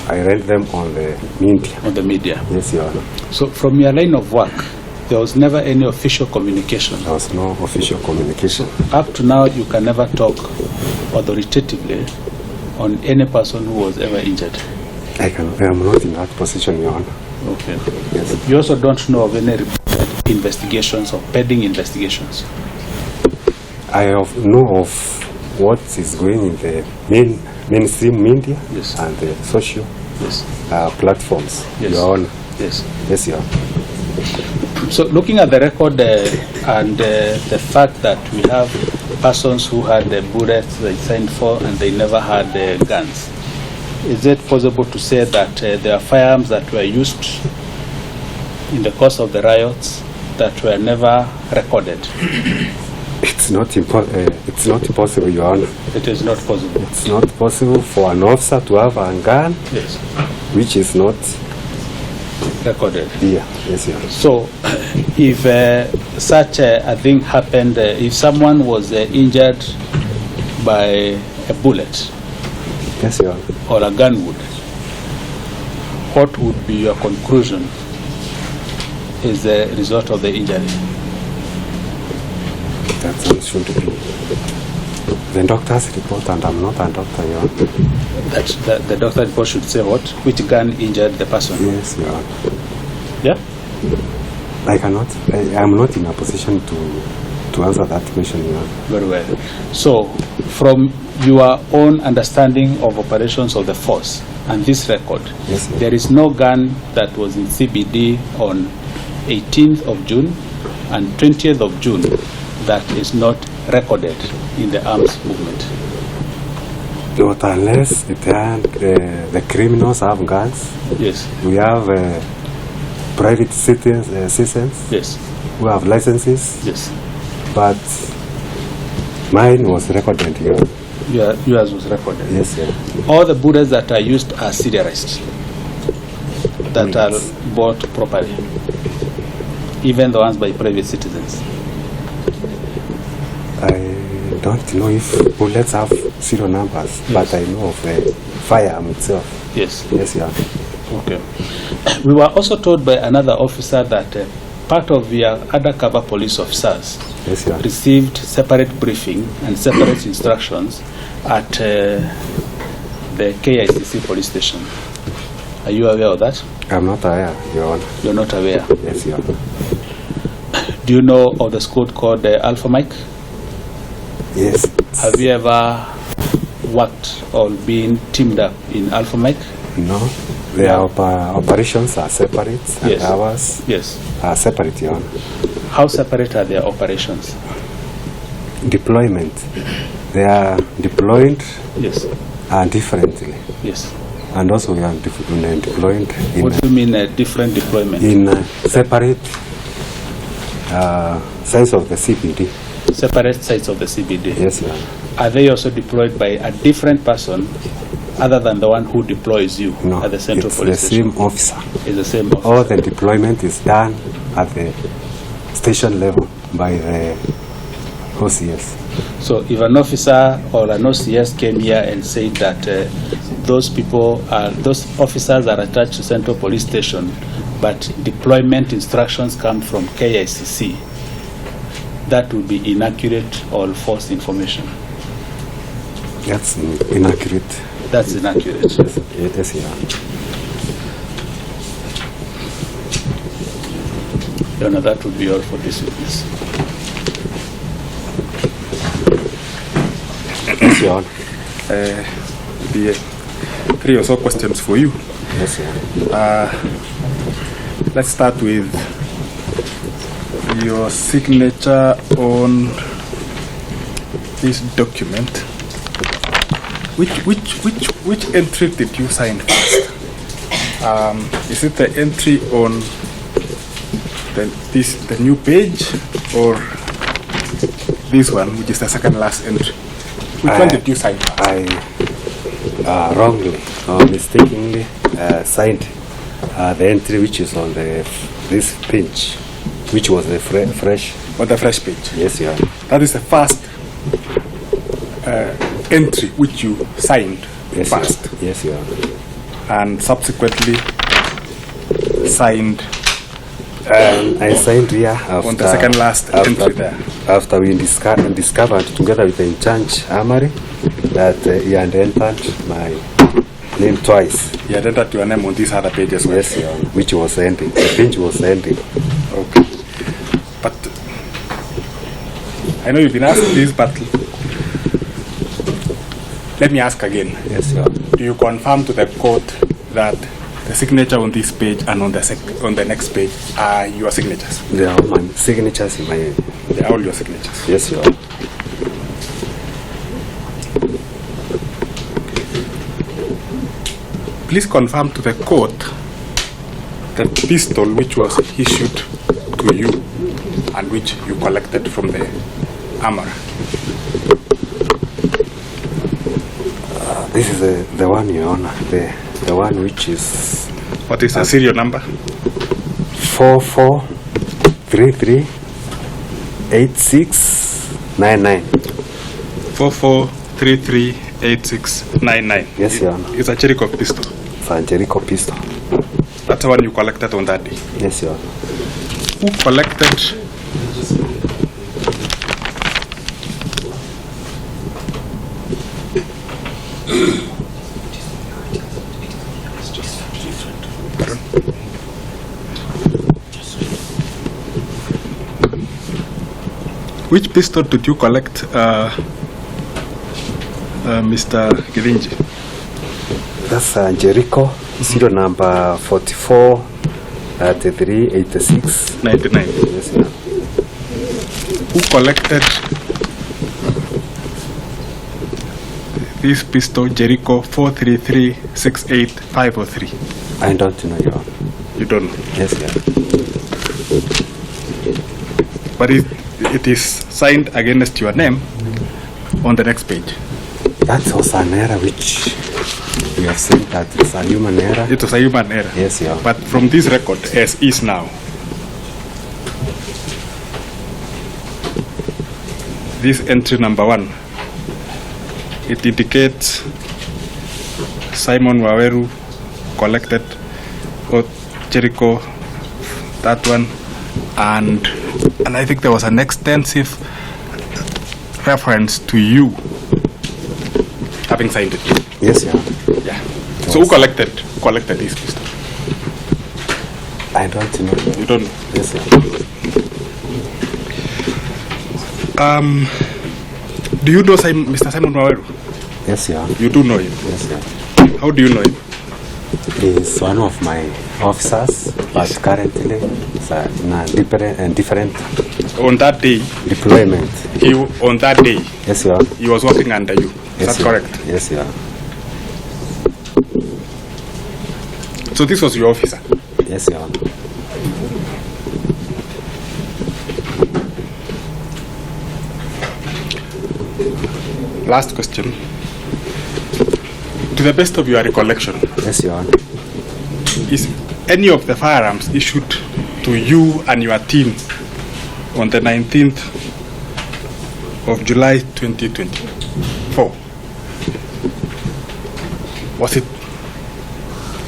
I read them on the media. On the media? Yes, Your Honor. So from your line of work, there was never any official communication? There was no official communication. Up to now, you can never talk authoritatively on any person who was ever injured? I am not in that position, Your Honor. Okay. Yes. You also don't know of any reported investigations or pending investigations? I know of what is going in the mainstream media. Yes. And the social Yes. Platforms, Yes. Your Honor. Yes. Yes, Your Honor. So looking at the record and the fact that we have persons who had the bullets they signed for and they never had guns, is it possible to say that there are firearms that were used in the course of the riots that were never recorded? It's not possible, Your Honor. It is not possible. It's not possible for an officer to have a gun, Yes. which is not Recorded. here. Yes, Your Honor. So, if such a thing happened, if someone was injured by a bullet Yes, Your Honor. or a gun wound, what would be your conclusion is the result of the injury? That's what should be the doctor's report, and I'm not a doctor, Your Honor. That the doctor report should say what? Which gun injured the person? Yes, Your Honor. Yeah? I cannot. I am not in a position to answer that question, Your Honor. Very well. So, from your own understanding of operations of the force and this record, Yes, there is no gun that was in CBD on 18th of June and 20th of June that is not recorded in the arms movement. Not unless the criminals have guns. Yes. We have private citizens Yes. who have licenses, Yes. but mine was recorded here. Yours was recorded. Yes, sir. All the bullets that are used are serialized, that are bought properly, even the ones by private citizens. I don't know if bullets have serial numbers, but I know of the firearm itself. Yes. Yes, yeah. Okay. We were also told by another officer that part of your undercover police officers Yes, yeah. received separate briefing and separate instructions at the KICC police station. Are you aware of that? I'm not aware, Your Honor. You're not aware. Yes, Your Honor. Do you know of the squad called Alpha Mike? Yes. Have you ever worked or been teamed up in Alpha Mike? No. Their operations are separate, and Yes. ours Yes. are separate, Your Honor. How separate are their operations? Deployment. They are deployed Yes. differently. Yes. And also we are deployed What do you mean different deployment? in separate sides of the CBD. Separate sites of the CBD. Yes, Your Honor. Are they also deployed by a different person other than the one who deploys you No, at the Central it's the Police Station? same officer. It's the same officer. All the deployment is done at the station level by the OCS. So if an officer or an OCS came here and said that those officers are attached to Central Police Station, but deployment instructions come from KICC, that would be inaccurate or false information. That's inaccurate. That's inaccurate. Yes, yeah. Your Honor, that would be all for this witness. Yes, Your Honor. The 3 or so questions for you. Yes, Your Honor. Let's start with your signature on this document. Which entry did you sign first? Is it the entry on the new page, or this one, which is the second last entry? Which one did you sign first? I wrongly or mistakenly signed the entry which is on this page, which was the fresh. On the fresh page? Yes, Your Honor. That is the first entry which you signed Yes, first, Yes, Your Honor. and subsequently signed I signed here after, on the second last entry there. After we discovered together with the in-charge Armory that he had entered my name twice. You had entered your name on this other page as well. Yes, Your Honor, which was ending. The page was ending. Okay. But I know you've been asked this, but let me ask again. Yes, Your Honor. Do you confirm to the court that the signature on this page and on the next page are your signatures? They are my signatures in my name. They are all your signatures. Yes, Your Honor. Please confirm to the court the pistol which was issued to you and which you collected from the armorer. This is the one, Your Honor. The one which is What is the serial number? 44338699. 44338699. Yes, Your Honor. It's a Jericho pistol. It's a Jericho pistol. That's the one you collected on that day. Yes, Your Honor. Who collected which pistol did you collect, Mr. Girinji? That's Jericho, serial number 443386. 99. Yes, Your Honor. Who collected this pistol, Jericho 433-68503? I don't know, Your Honor. You don't know. Yes, Your Honor. But it is signed against your name on the next page. That was an error which we have seen that it's a human error. It was a human error. Yes, Your Honor. But from this record, as is now, this entry number 1, it indicates Simon Waweru collected Jericho, that one, and I think there was an extensive reference to you having signed it. Yes, Your Honor. Yeah. So who collected this pistol? I don't know. You don't know? Yes, sir. Do you know Mr. Simon Waweru? Yes, sir. You do know him? Yes, sir. How do you know him? He is one of my officers, but currently is in a different On that day, deployment. on that day, Yes, sir. he was working under you. Is Yes, that sir. correct? Yes, sir. So this was your officer? Yes, sir. Last question. To the best of your recollection, Yes, sir. is any of the firearms issued to you and your team on the 19th of July 2024, was it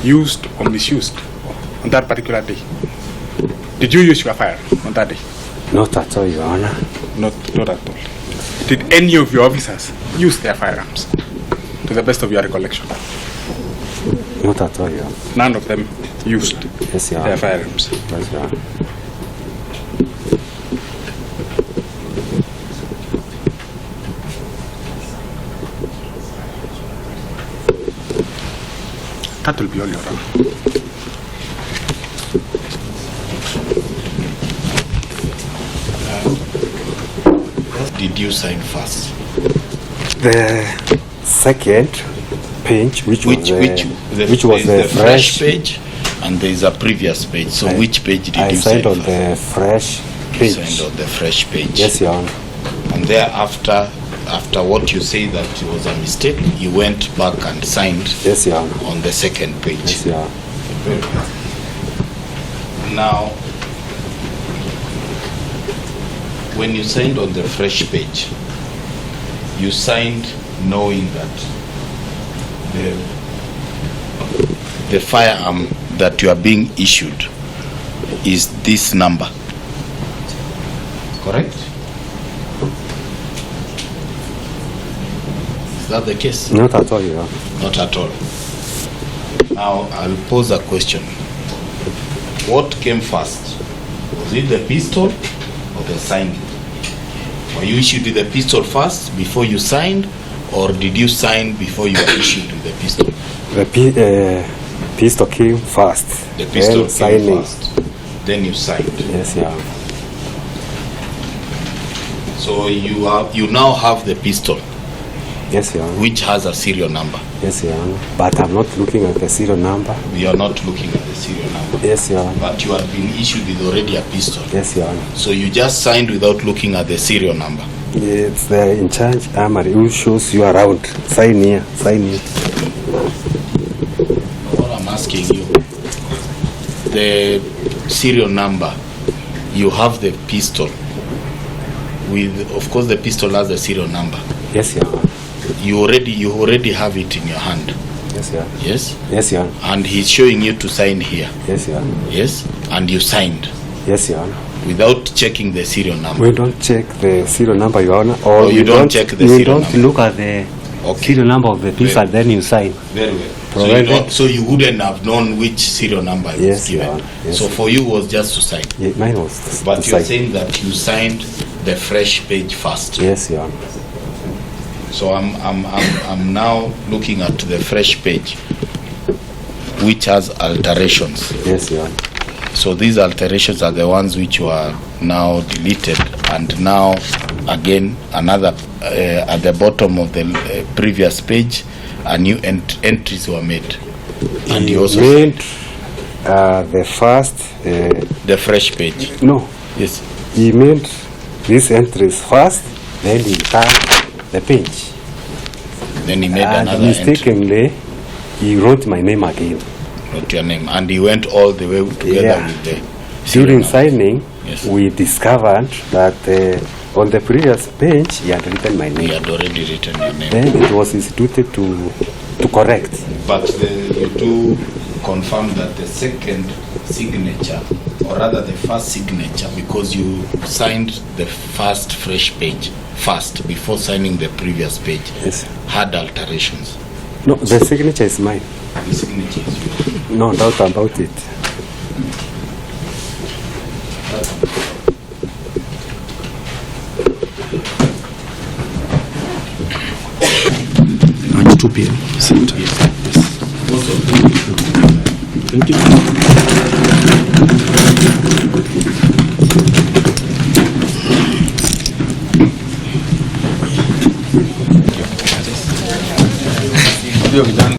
used or misused on that particular day? Did you use your firearm on that day? Not at all, Your Honor. Not at all. Did any of your officers use their firearms to the best of your recollection? Not at all, Your Honor. None of them used Yes, Your their Honor. firearms. Yes, Your Honor. That will be all, Your Honor. Did you sign first? The second page, which was the the fresh page, and there is a previous page. So which page did I you signed sign on first? the fresh You page. signed on the fresh page. Yes, Your Honor. And thereafter, after what you say that it was a mistake, you went back and signed Yes, Your Honor. on the second page. Yes, Your Honor. Now, when you signed on the fresh page, you signed knowing that the firearm that you are being issued is this number. Correct? Is that the case? Not at all, Your Honor. Not at all. Now, I'll pose a question. What came first? Was it the pistol or the signing? Were you issued with the pistol first before you signed, or did you sign before you were issued with the pistol? The pistol came first. The pistol then came signing. first. Then you signed. Yes, Your Honor. So you now have the pistol, Yes, Your Honor. which has a serial number. Yes, Your Honor. But I'm not looking at the serial number. We are not looking at the serial number. Yes, Your Honor. But you had been issued with already a pistol. Yes, Your Honor. So you just signed without looking at the serial number. It's the in charge Armory who shows you around. Sign here. Sign here. What I'm asking you, the serial number, you have the pistol with, of course, the pistol has the serial number. Yes, Your Honor. You already have it in your hand. Yes, Your Honor. Yes? Yes, Your Honor. And he's showing you to sign here. Yes, Your Honor. Yes? And you signed Yes, Your Honor. without checking the serial number. We don't check the serial number, Your Honor. Oh, you we don't check the you serial don't number. look at the Okay. serial number of the pistol, Very- then you sign. Very well. Provided- So you wouldn't have known which serial number it was Yes, Your given. Honor. Yes. So for you was just to sign. Yeah, mine was But to you're sign. saying that you signed the fresh page first. Yes, Your Honor. So I'm now looking at the fresh page, which has alterations. Yes, Your Honor. So these alterations are the ones which were now deleted, and now again another at the bottom of the previous page, a new entries were made. And you also made the first. the fresh page. No, Yes. he made these entries first, then he turned the page. Then he made And another entry. mistakenly, he wrote my name again. Wrote your name, and he went all the way together Yeah. with the During serial number. signing, Yes. we discovered that on the previous page, he had written my He name. had already written your name. Then it was his duty to correct. But you do confirm that the second signature, or rather the first signature, because you signed the first fresh page first before signing the previous page, Yes. had alterations. No, the signature is mine. The signature is yours. No doubt about it. At 2 p.m. Same time. Thank you.